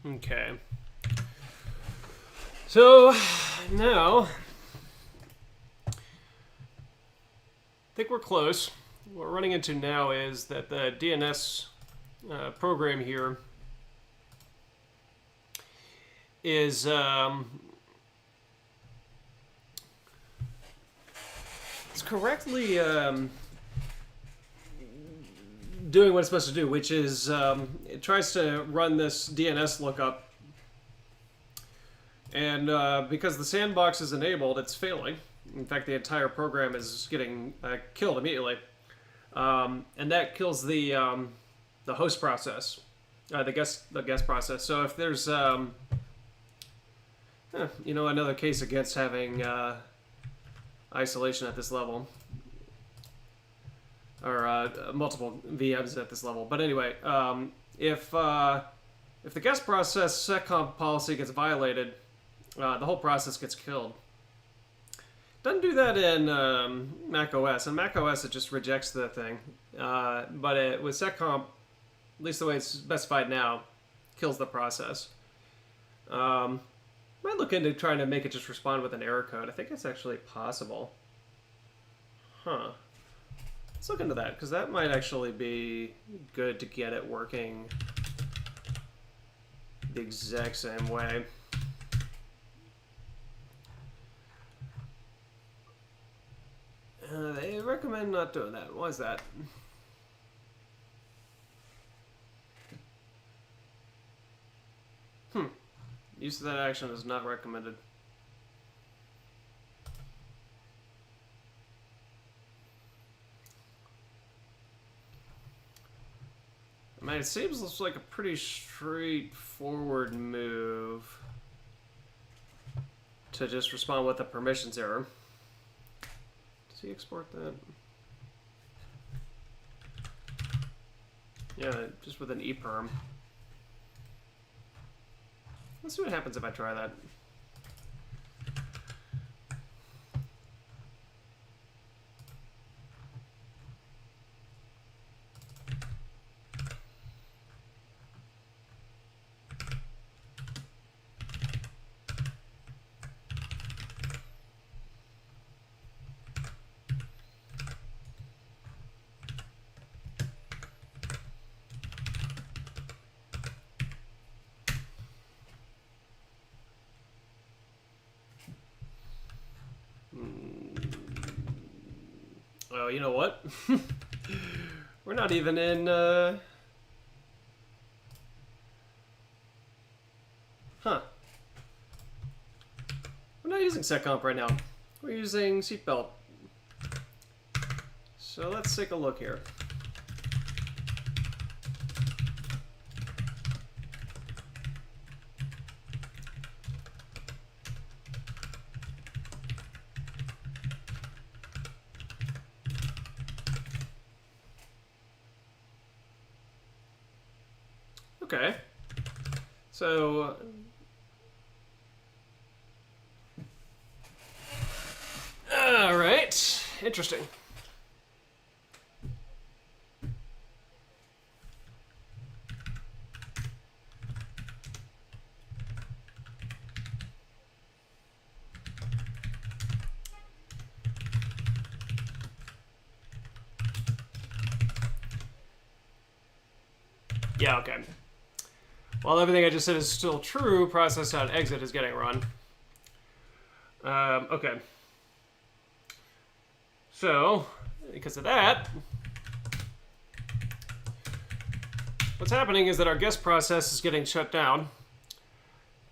Okay. So now I think we're close. What we're running into now is that the DNS program here is it's correctly doing what it's supposed to do, which is it tries to run this DNS lookup, and because the sandbox is enabled, it's failing. In fact, the entire program is getting killed immediately, and that kills the host process, the guest process. So if there's another case against having isolation at this level, or multiple VMs at this level. But anyway, if the guest process seccomp policy gets violated, the whole process gets killed. Doesn't do that in Mac OS. In Mac OS, it just rejects the thing. But with seccomp, at least the way it's specified now, kills the process. Might look into trying to make it just respond with an error code. I think it's actually possible. Huh. Let's look into that, because that might actually be good to get it working the exact same way. They recommend not doing that. Why is that? Use of that action is not recommended. I mean, it seems like a pretty straightforward move to just respond with a permissions error. Does he export that? Yeah, just with an EPERM. Let's see what happens if I try that. Oh, you know what? We're not even in, Huh. We're not using seccomp right now. We're using seatbelt. So let's take a look here. Okay, so all right, interesting. Yeah, okay. While everything I just said is still true, process.exit is getting run. Okay. So, because of that, what's happening is that our guest process is getting shut down,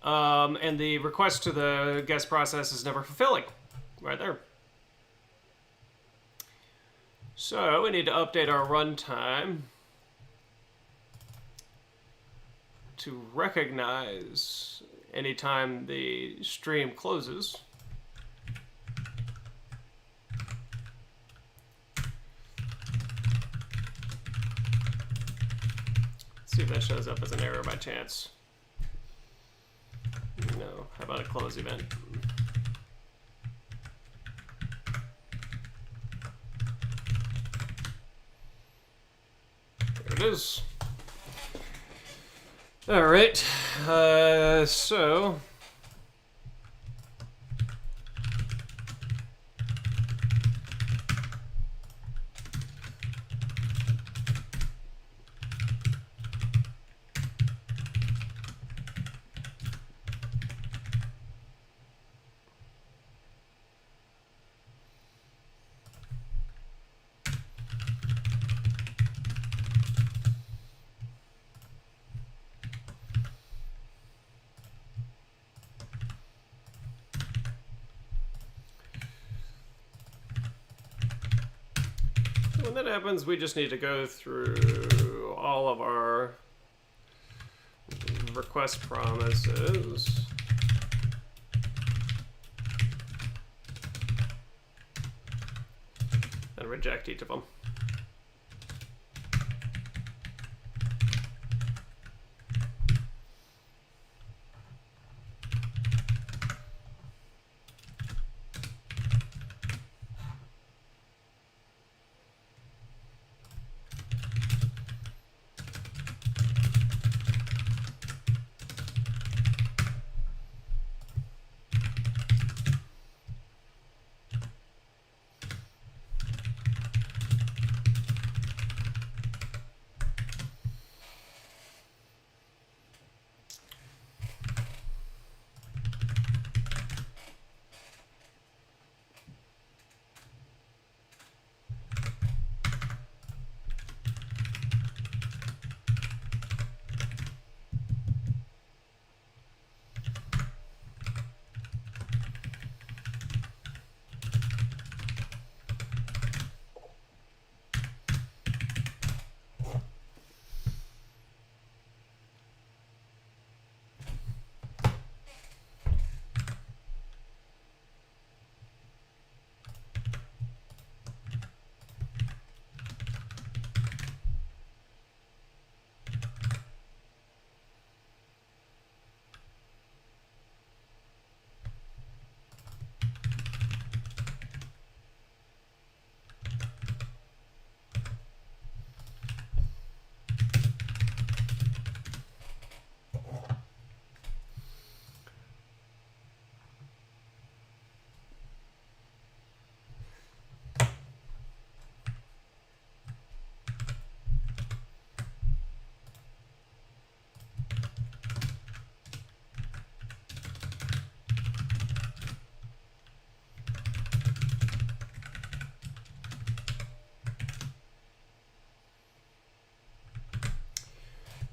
and the request to the guest process is never fulfilling. Right there. So, we need to update our runtime to recognize anytime the stream closes. Let's see if that shows up as an error by chance. No. How about a close event? There it is. All right, so when that happens, we just need to go through all of our request promises. And reject each of them.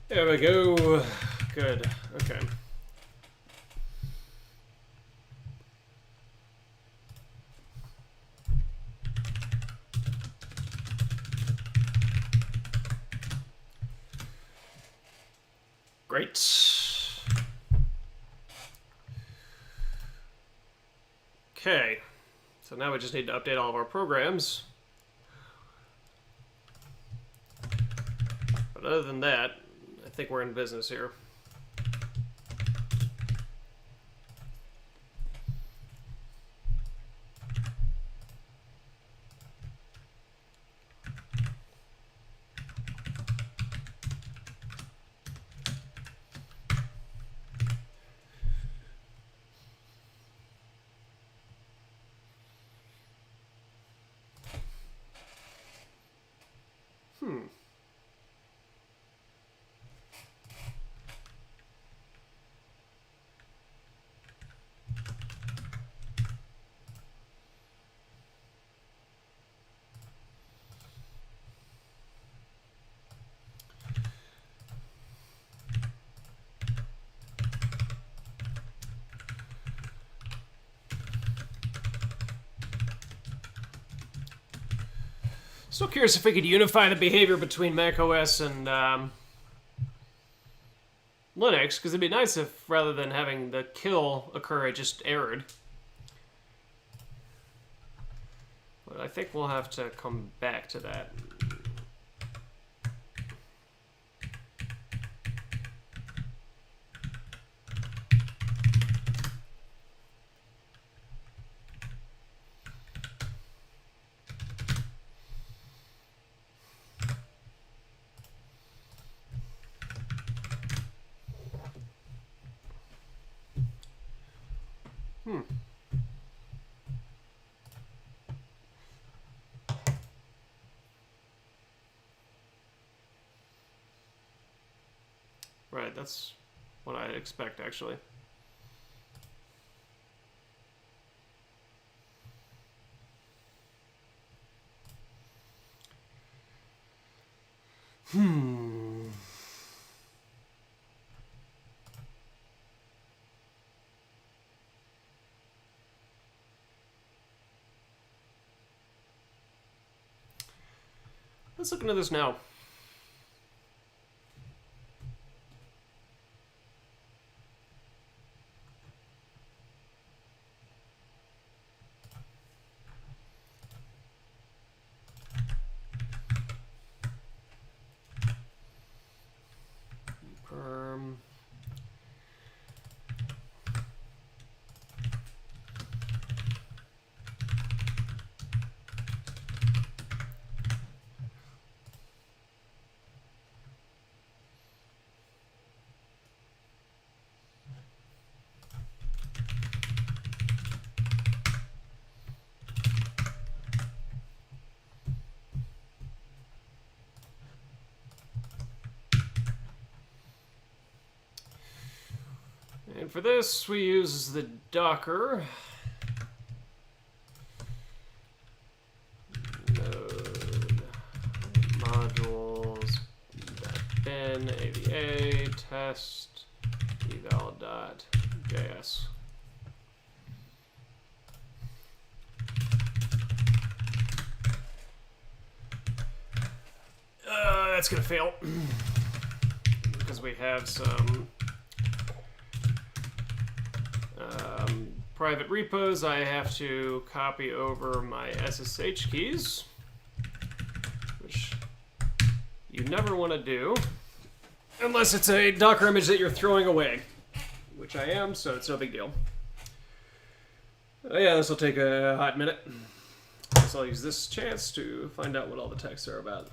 There we go. Good. Okay. Great. Okay. So now we just need to update all of our programs. But other than that, I think we're in business here. Still curious if we could unify the behavior between macOS and Linux, because it'd be nice if rather than having the kill occur, it just errored. But I think we'll have to come back to that. Right, that's what I expect, actually. Let's look into this now. Perm. And for this, we use the Docker. Node modules bin ava test eval.js. That's gonna fail because we have some private repos. I have to copy over my SSH keys, which you never want to do unless it's a Docker image that you're throwing away, which I am, so it's no big deal. Yeah, this will take a hot minute. So I'll use this chance to find out what all the texts are about.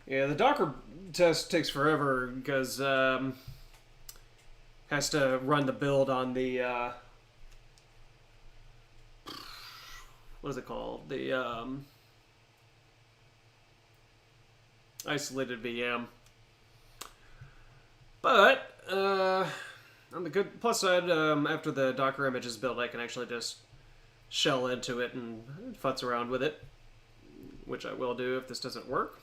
Yeah, the Docker test takes forever because has to run the build on the what is it called? The isolated VM. But on the good plus side, after the Docker image is built, I can actually just shell into it and futz around with it, which I will do if this doesn't work.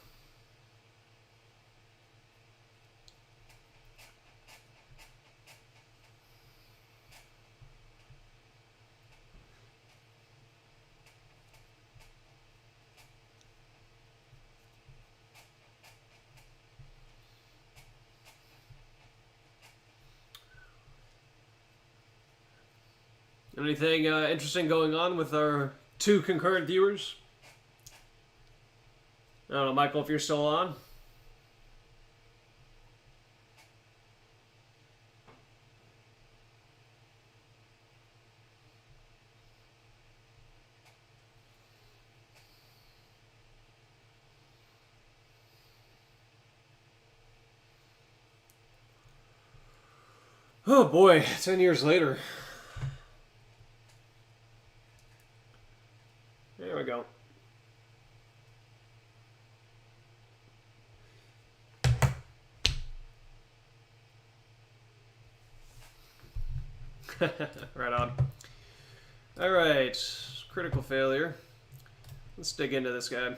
Anything interesting going on with our 2 concurrent viewers? I don't know, Michael, if you're still on. Oh boy, 10 years later. There we go. Right on. All right, critical failure. Let's dig into this guy.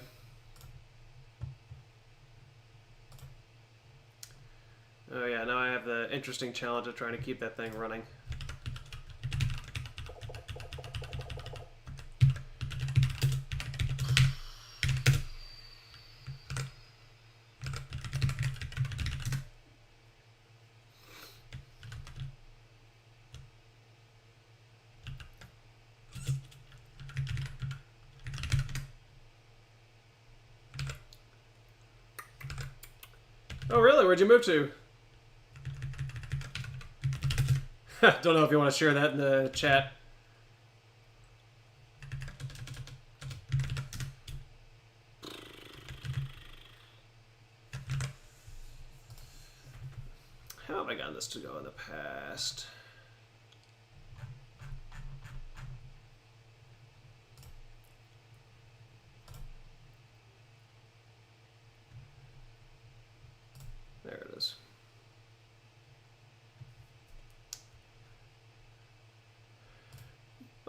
Oh yeah, now I have the interesting challenge of trying to keep that thing running. Oh really? Where'd you move to? Don't know if you want to share that in the chat. How have I gotten this to go in the past? There it is.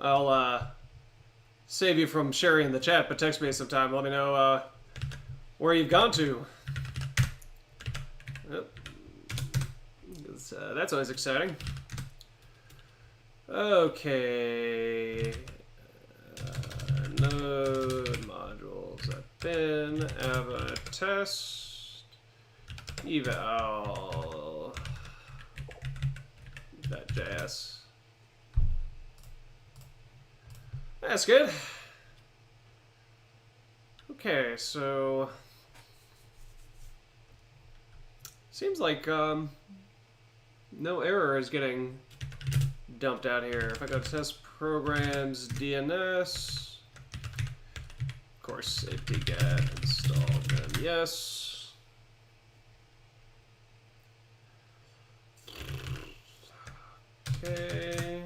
I'll save you from sharing in the chat, but text me sometime. Let me know where you've gone to. Yep. That's always exciting. Okay. Node modules. Bin, ava test, eval. .js. That's good. Okay, so seems like no error is getting dumped out here. If I go to test programs, DNS, of course, apt-get install them, yes. Okay.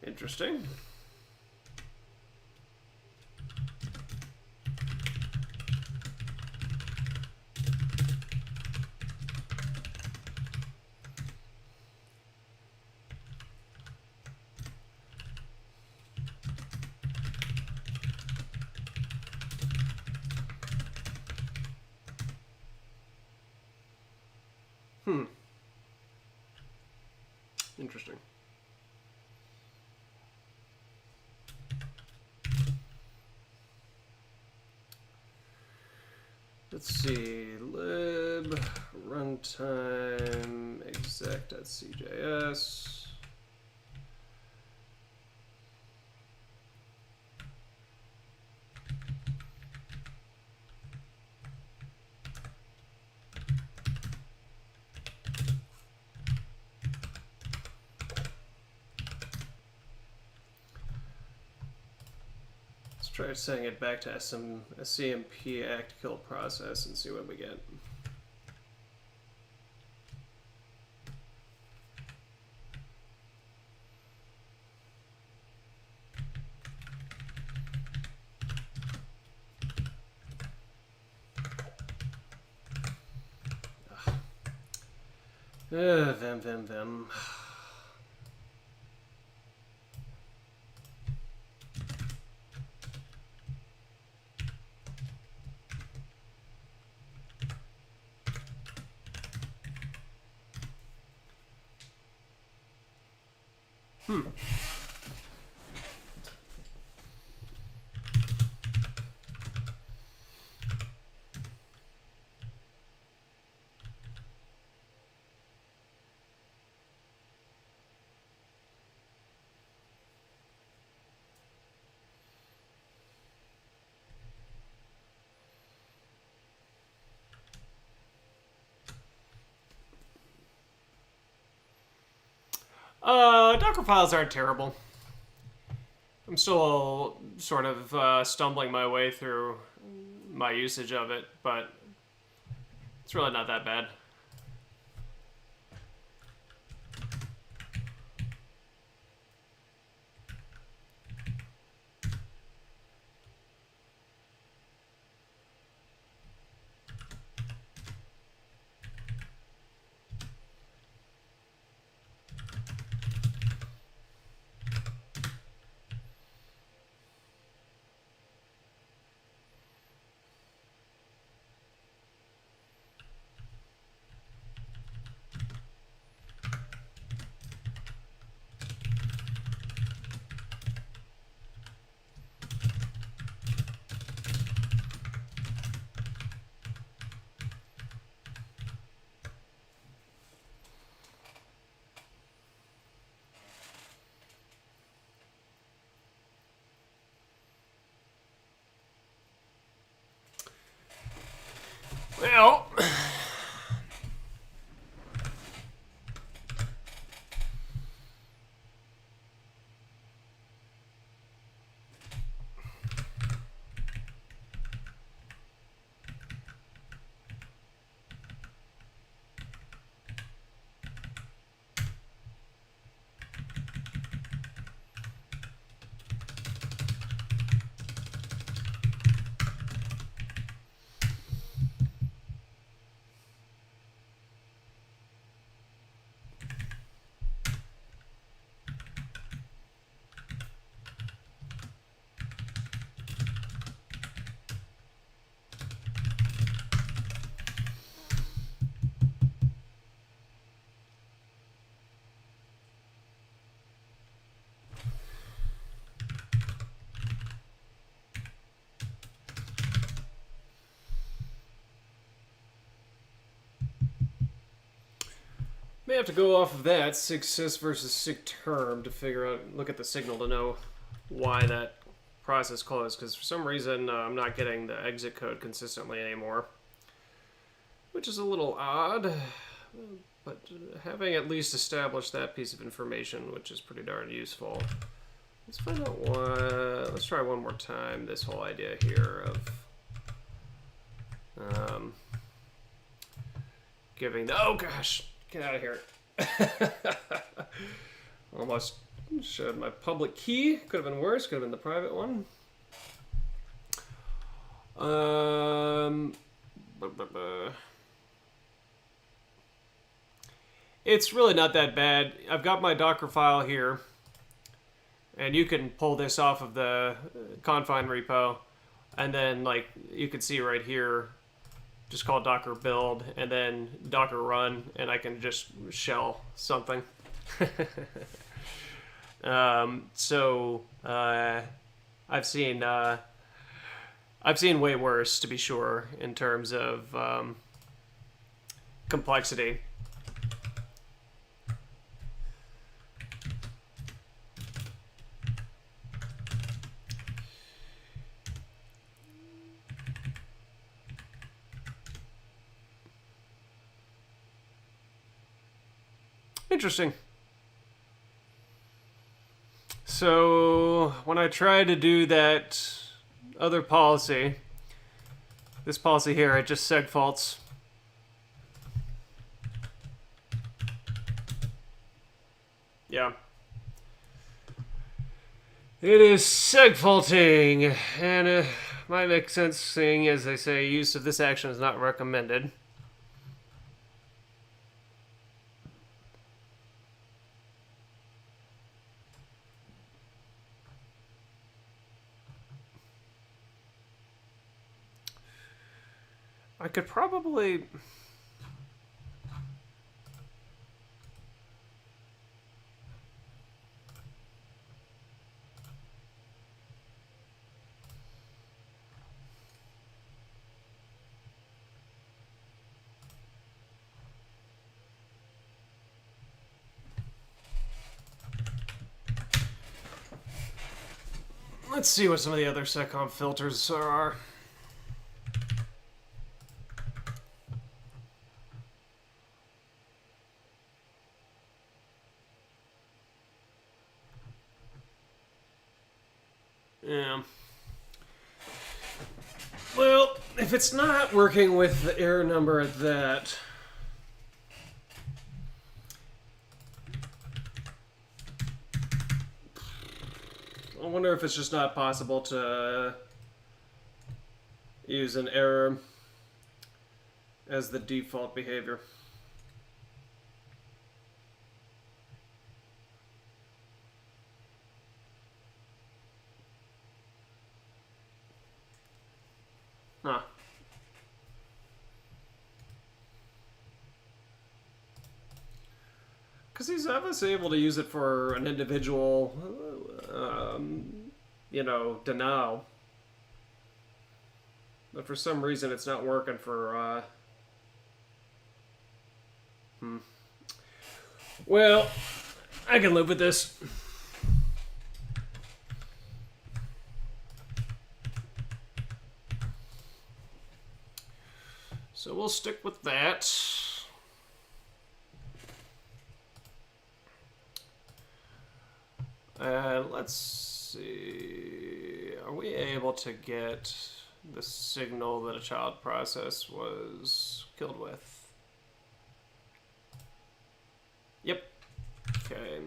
Interesting. Interesting. Let's see, lib runtime exec.cjs. Try setting it back to a CMP act kill process and see what we get. Vim. Docker files aren't terrible. I'm still sort of stumbling my way through my usage of it, but it's really not that bad. Well, may have to go off of that SIG versus SIG term to figure out, look at the signal to know why that process closed, because for some reason I'm not getting the exit code consistently anymore, which is a little odd, but having at least established that piece of information, which is pretty darn useful. Let's find out why. Let's try one more time this whole idea here of giving the, oh gosh, get out of here. Almost showed my public key. Could have been worse. Could have been the private one. It's really not that bad. I've got my Docker file here, and you can pull this off of the Confine repo, and then like you can see right here, just call Docker build and then Docker run, and I can just shell something. I've seen way worse, to be sure, in terms of complexity. Interesting. So when I try to do that other policy, this policy here, it just segfaults. Yeah. It is segfaulting, and might make sense seeing, as they say, use of this action is not recommended. I could probably... Let's see what some of the other seccomp filters are. Yeah. Well, if it's not working with the error number at that, I wonder if it's just not possible to use an error as the default behavior. Huh. Because he's obviously able to use it for an individual, you know, denial. But for some reason it's not working for, Well, I can live with this. So we'll stick with that. Let's see. Are we able to get the signal that a child process was killed with? Yep. Okay.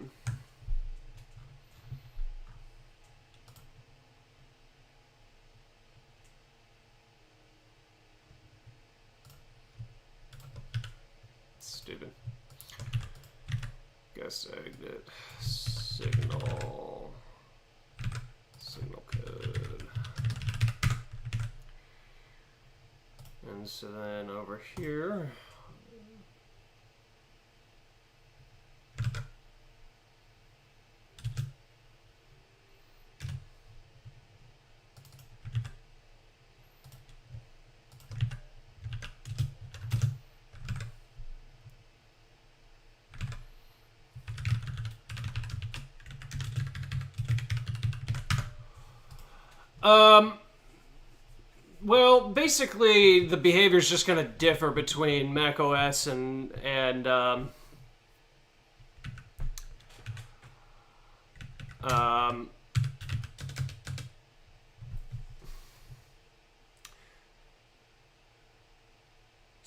Stupid. Guess exit signal code. And so then over here, well, basically the behavior is just going to differ between Mac OS and it's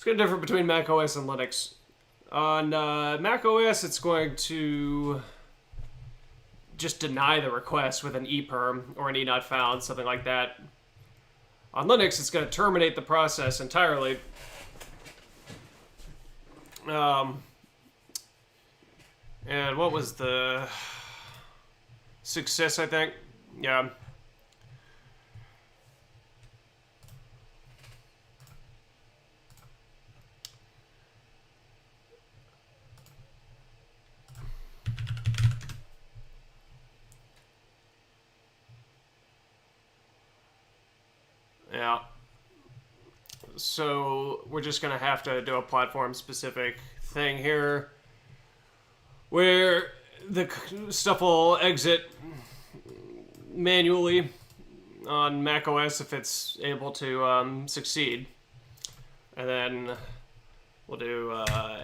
going to differ between Mac OS and Linux. On Mac OS, it's going to just deny the request with an eperm or an enotfound, something like that. On Linux, it's going to terminate the process entirely. And what was the success, I think? Yeah. Yeah. So we're just going to have to do a platform-specific thing here where the stuff will exit manually on macOS if it's able to succeed. And then we'll do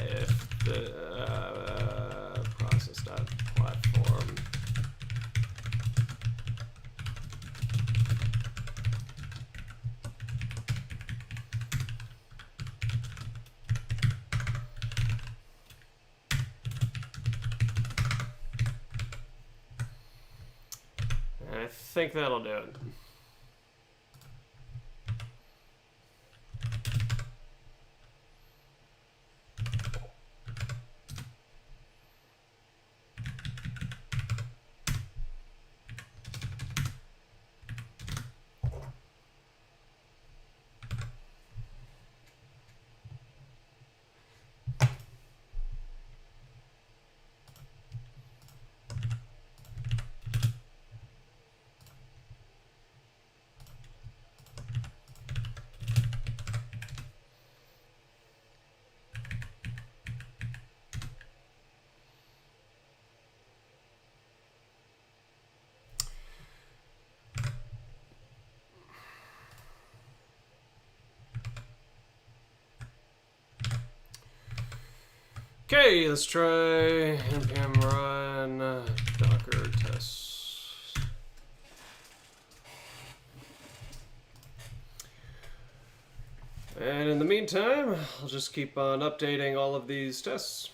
if the process.platform. I think that'll do it. Okay, let's try npm run docker tests. And in the meantime, I'll just keep on updating all of these tests.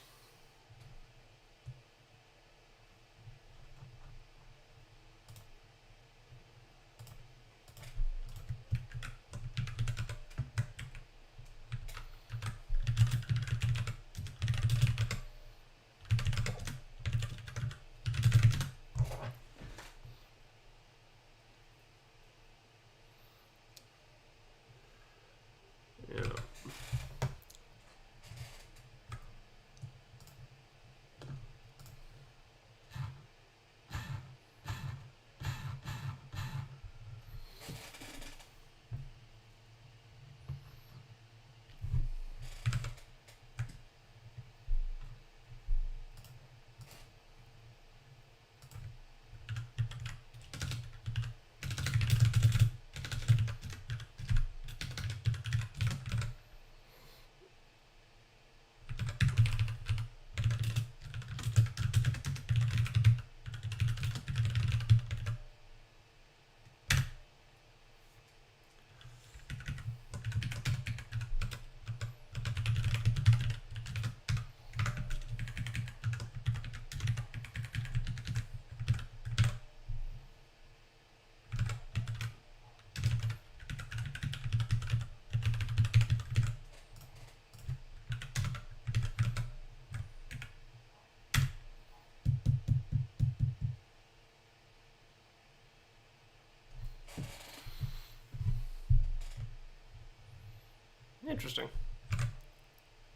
Interesting.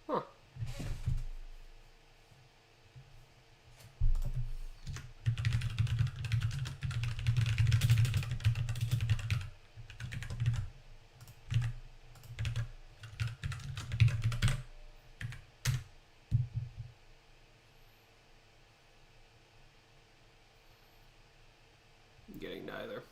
Huh. Getting neither.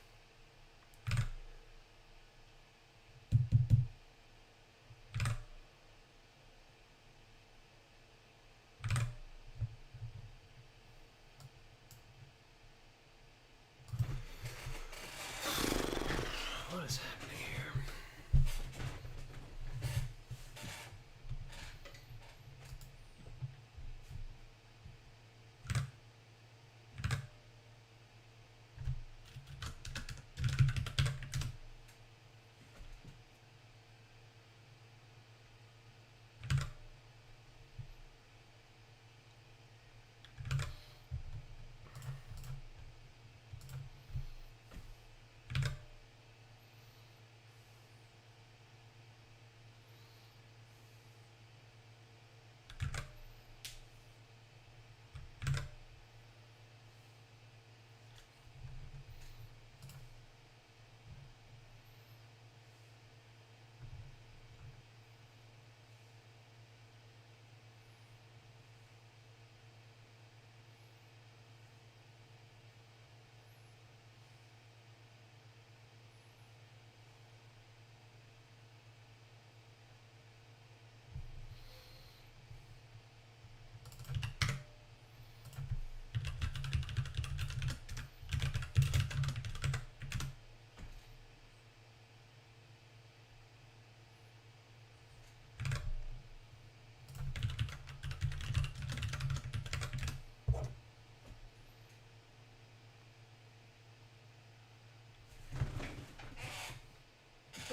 What is happening here?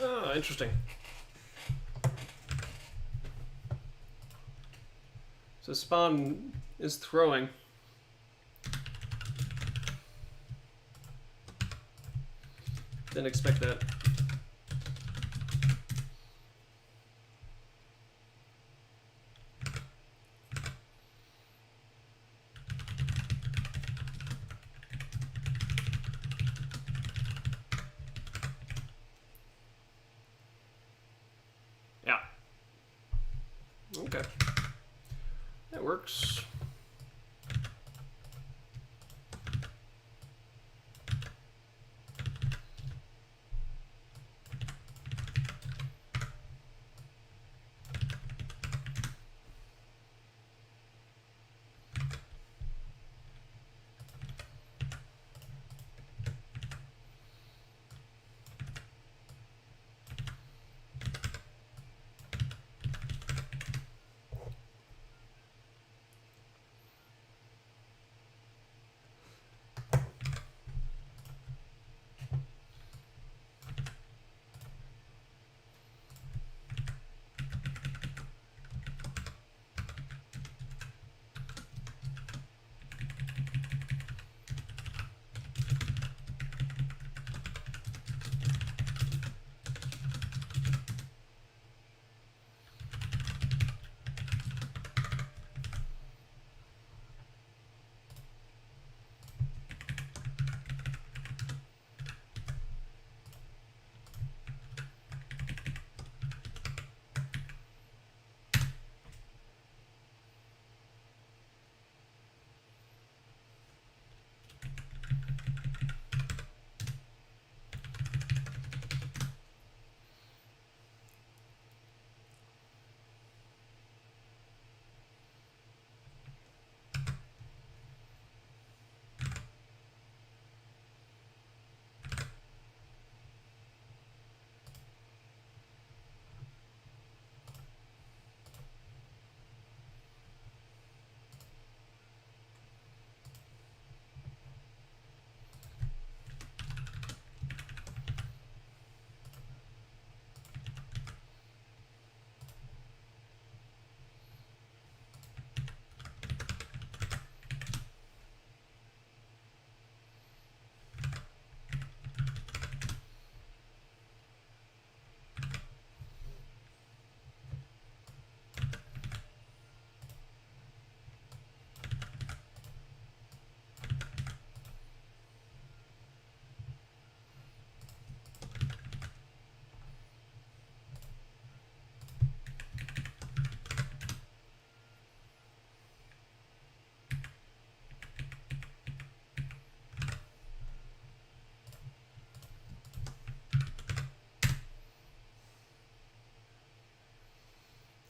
Oh, interesting. So spawn is throwing. Didn't expect that. Yeah. Okay. That works.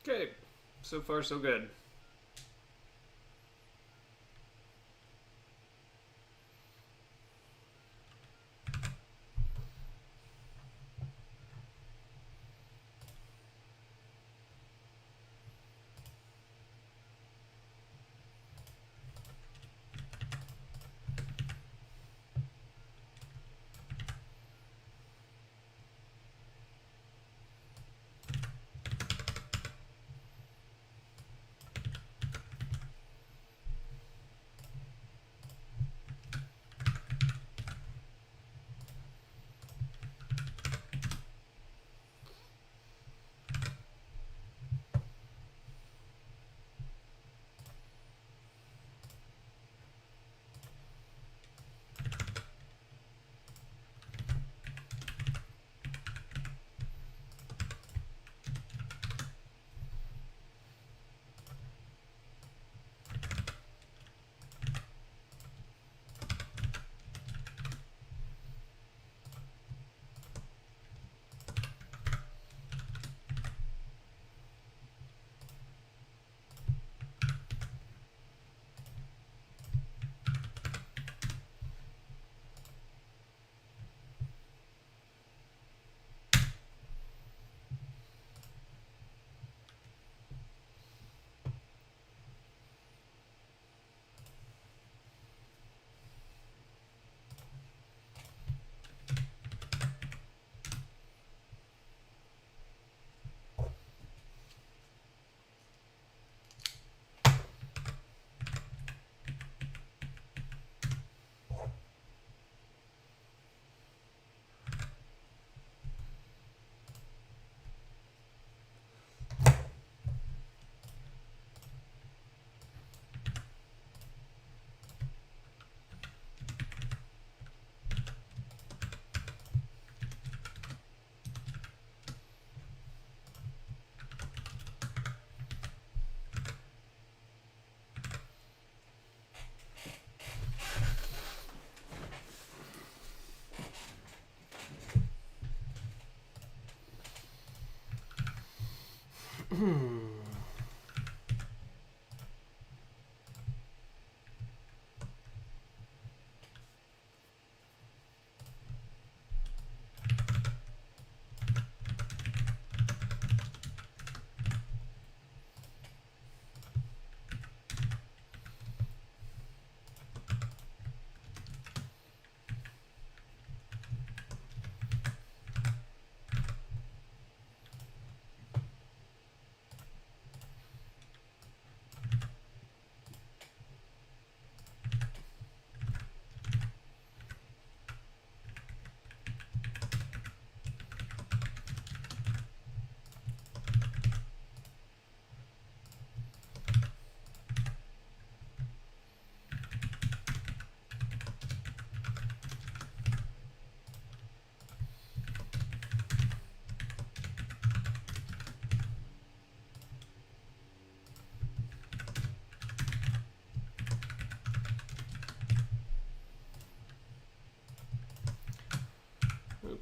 Okay, so far so good.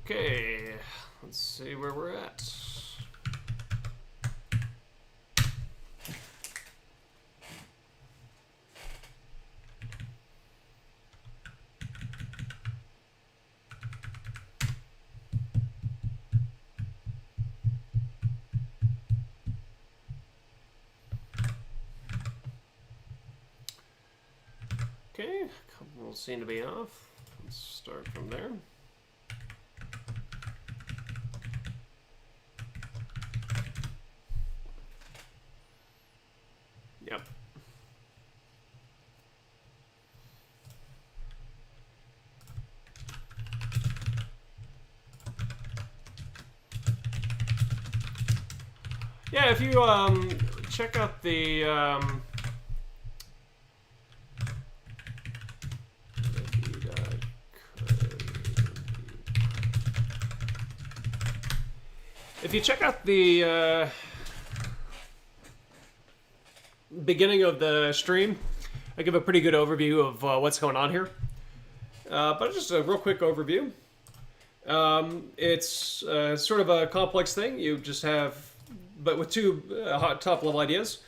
Okay, let's see where we're at. Okay, a couple seem to be off. Let's start from there. Yep. Yeah, if you check out the if you check out the beginning of the stream, I give a pretty good overview of what's going on here. But just a real quick overview. It's sort of a complex thing. You just have a but with two top level ideas.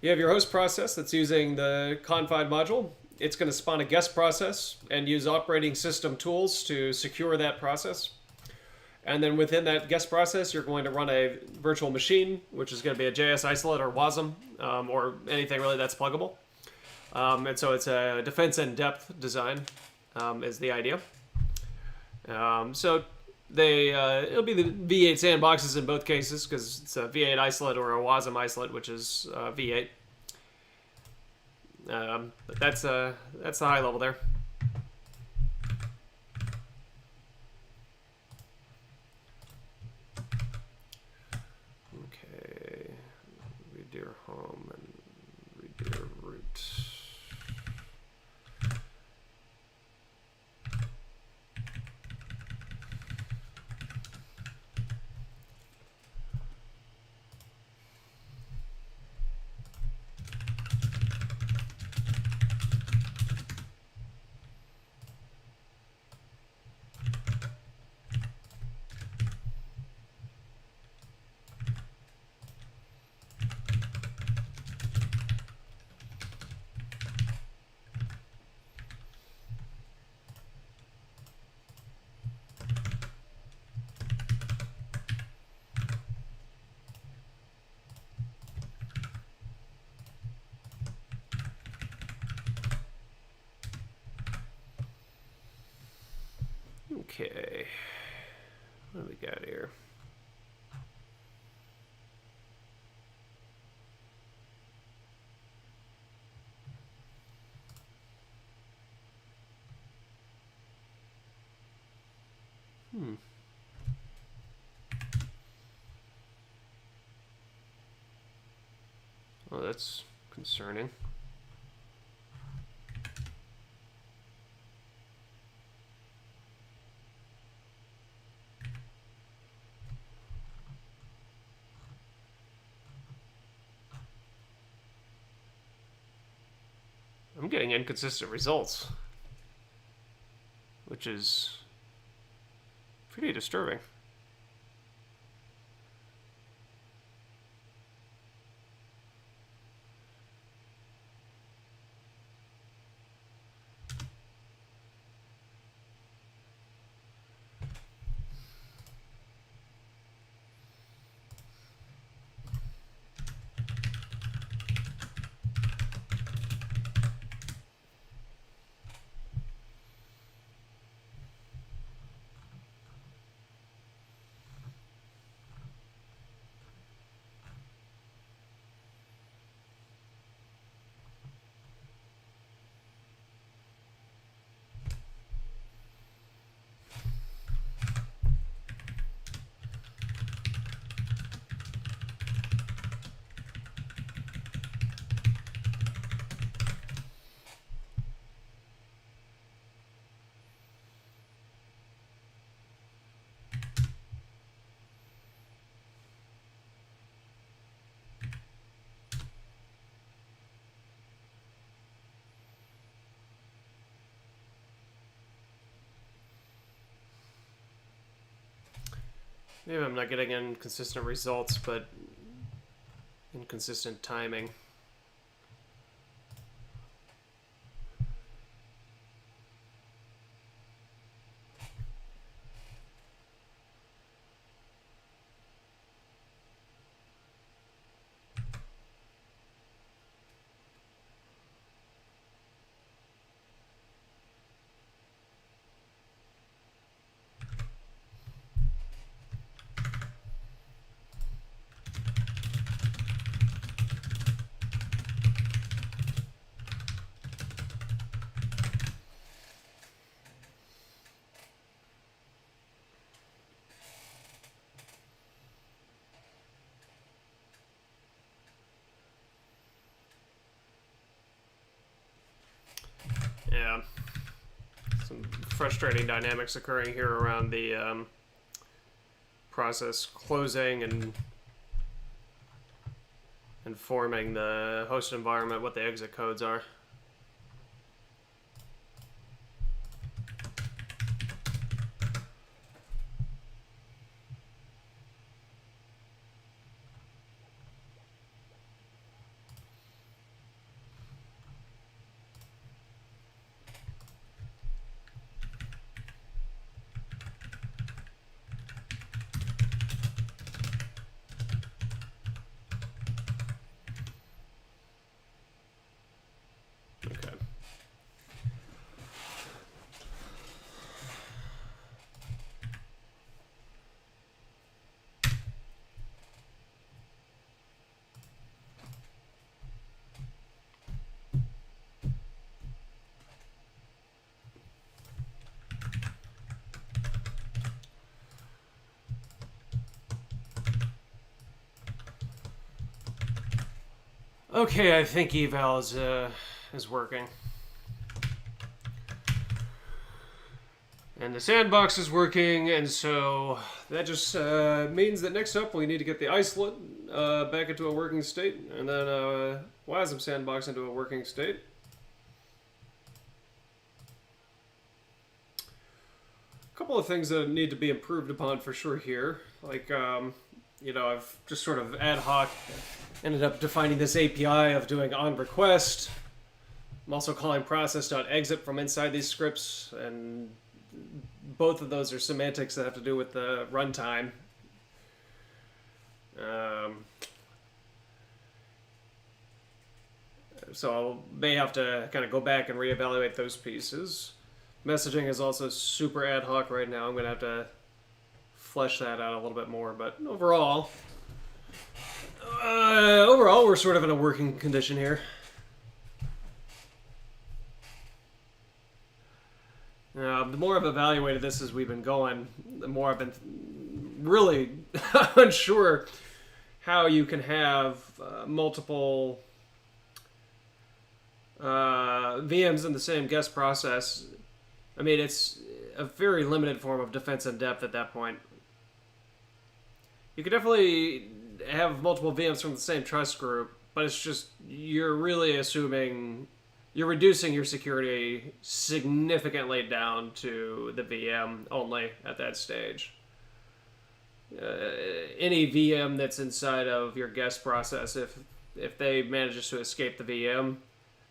You have your host process that's using the Confine module. It's going to spawn a guest process and use operating system tools to secure that process. And then within that guest process, you're going to run a virtual machine, which is going to be a JS isolate or WASM, or anything really that's pluggable. And so it's a defense in depth design is the idea. So it'll be the V8 sandboxes in both cases because it's a V8 isolate or a WASM isolate, which is V8. But that's the high level there. Okay, redo your home and redo your root. Okay, what do we got here? Well, that's concerning. I'm getting inconsistent results, which is pretty disturbing. Maybe I'm not getting inconsistent results, but inconsistent timing. Yeah, some frustrating dynamics occurring here around the process closing and informing the host environment what the exit codes are. Okay, I think Eval is working. And the sandbox is working, and so that just means that next up we need to get the isolate back into a working state, and then WASM sandbox into a working state. A couple of things that need to be improved upon for sure here. Like, you know, I've just sort of ad hoc ended up defining this API of doing on request. I'm also calling process.exit from inside these scripts, and both of those are semantics that have to do with the runtime. So I may have to kind of go back and reevaluate those pieces. Messaging is also super ad hoc right now. I'm going to have to flesh that out a little bit more, but overall, we're sort of in a working condition here. The more I've evaluated this as we've been going, the more I've been really unsure how you can have multiple VMs in the same guest process. I mean, it's a very limited form of defense in depth at that point. You could definitely have multiple VMs from the same trust group, but it's just, you're really assuming, you're reducing your security significantly down to the VM only at that stage. Any VM that's inside of your guest process, if they manage to escape the VM,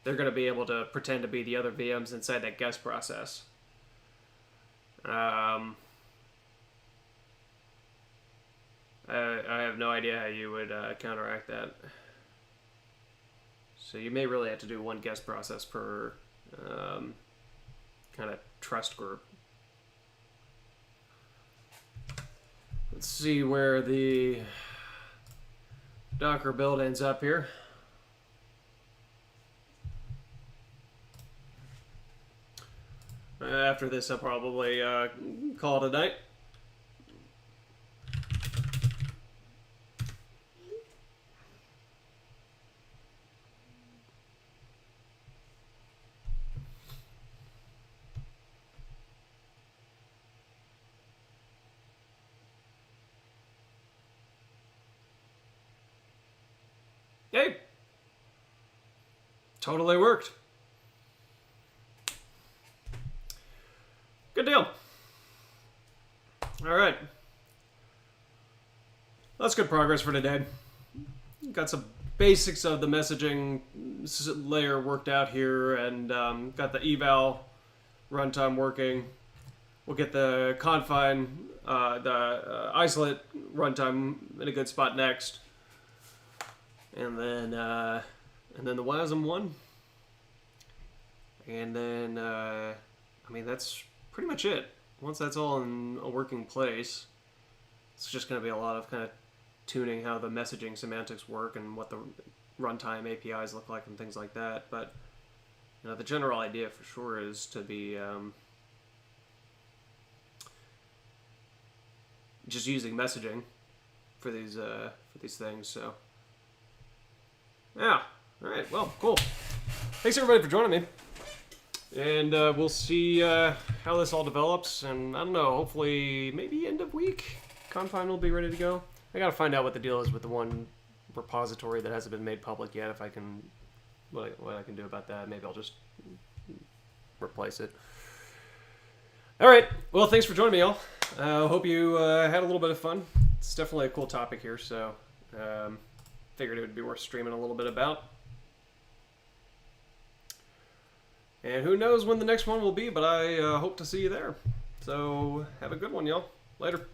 they're going to be able to pretend to be the other VMs inside that guest process. I have no idea how you would counteract that. So you may really have to do one guest process per kind of trust group. Let's see where the Docker build ends up here. After this, I'll probably call it a night. Hey, totally worked. Good deal. All right. That's good progress for today. Got some basics of the messaging layer worked out here, and got the eval runtime working. We'll get the confine, the isolate runtime in a good spot next, and then the WASM one, and then I mean, that's pretty much it. Once that's all in a working place, it's just going to be a lot of kind of tuning how the messaging semantics work and what the runtime APIs look like and things like that. But you know, the general idea for sure is to be just using messaging for these things. So yeah, all right, well, cool. Thanks everybody for joining me. And we'll see how this all develops, and I don't know, hopefully maybe end of week, Confine will be ready to go. I gotta find out what the deal is with the one repository that hasn't been made public yet, if I can, what I can do about that. Maybe I'll just replace it. Alright, well, thanks for joining me, y'all. Hope you had a little bit of fun. It's definitely a cool topic here, so figured it would be worth streaming a little bit about. And who knows when the next one will be, but I hope to see you there. So have a good one, y'all. Later.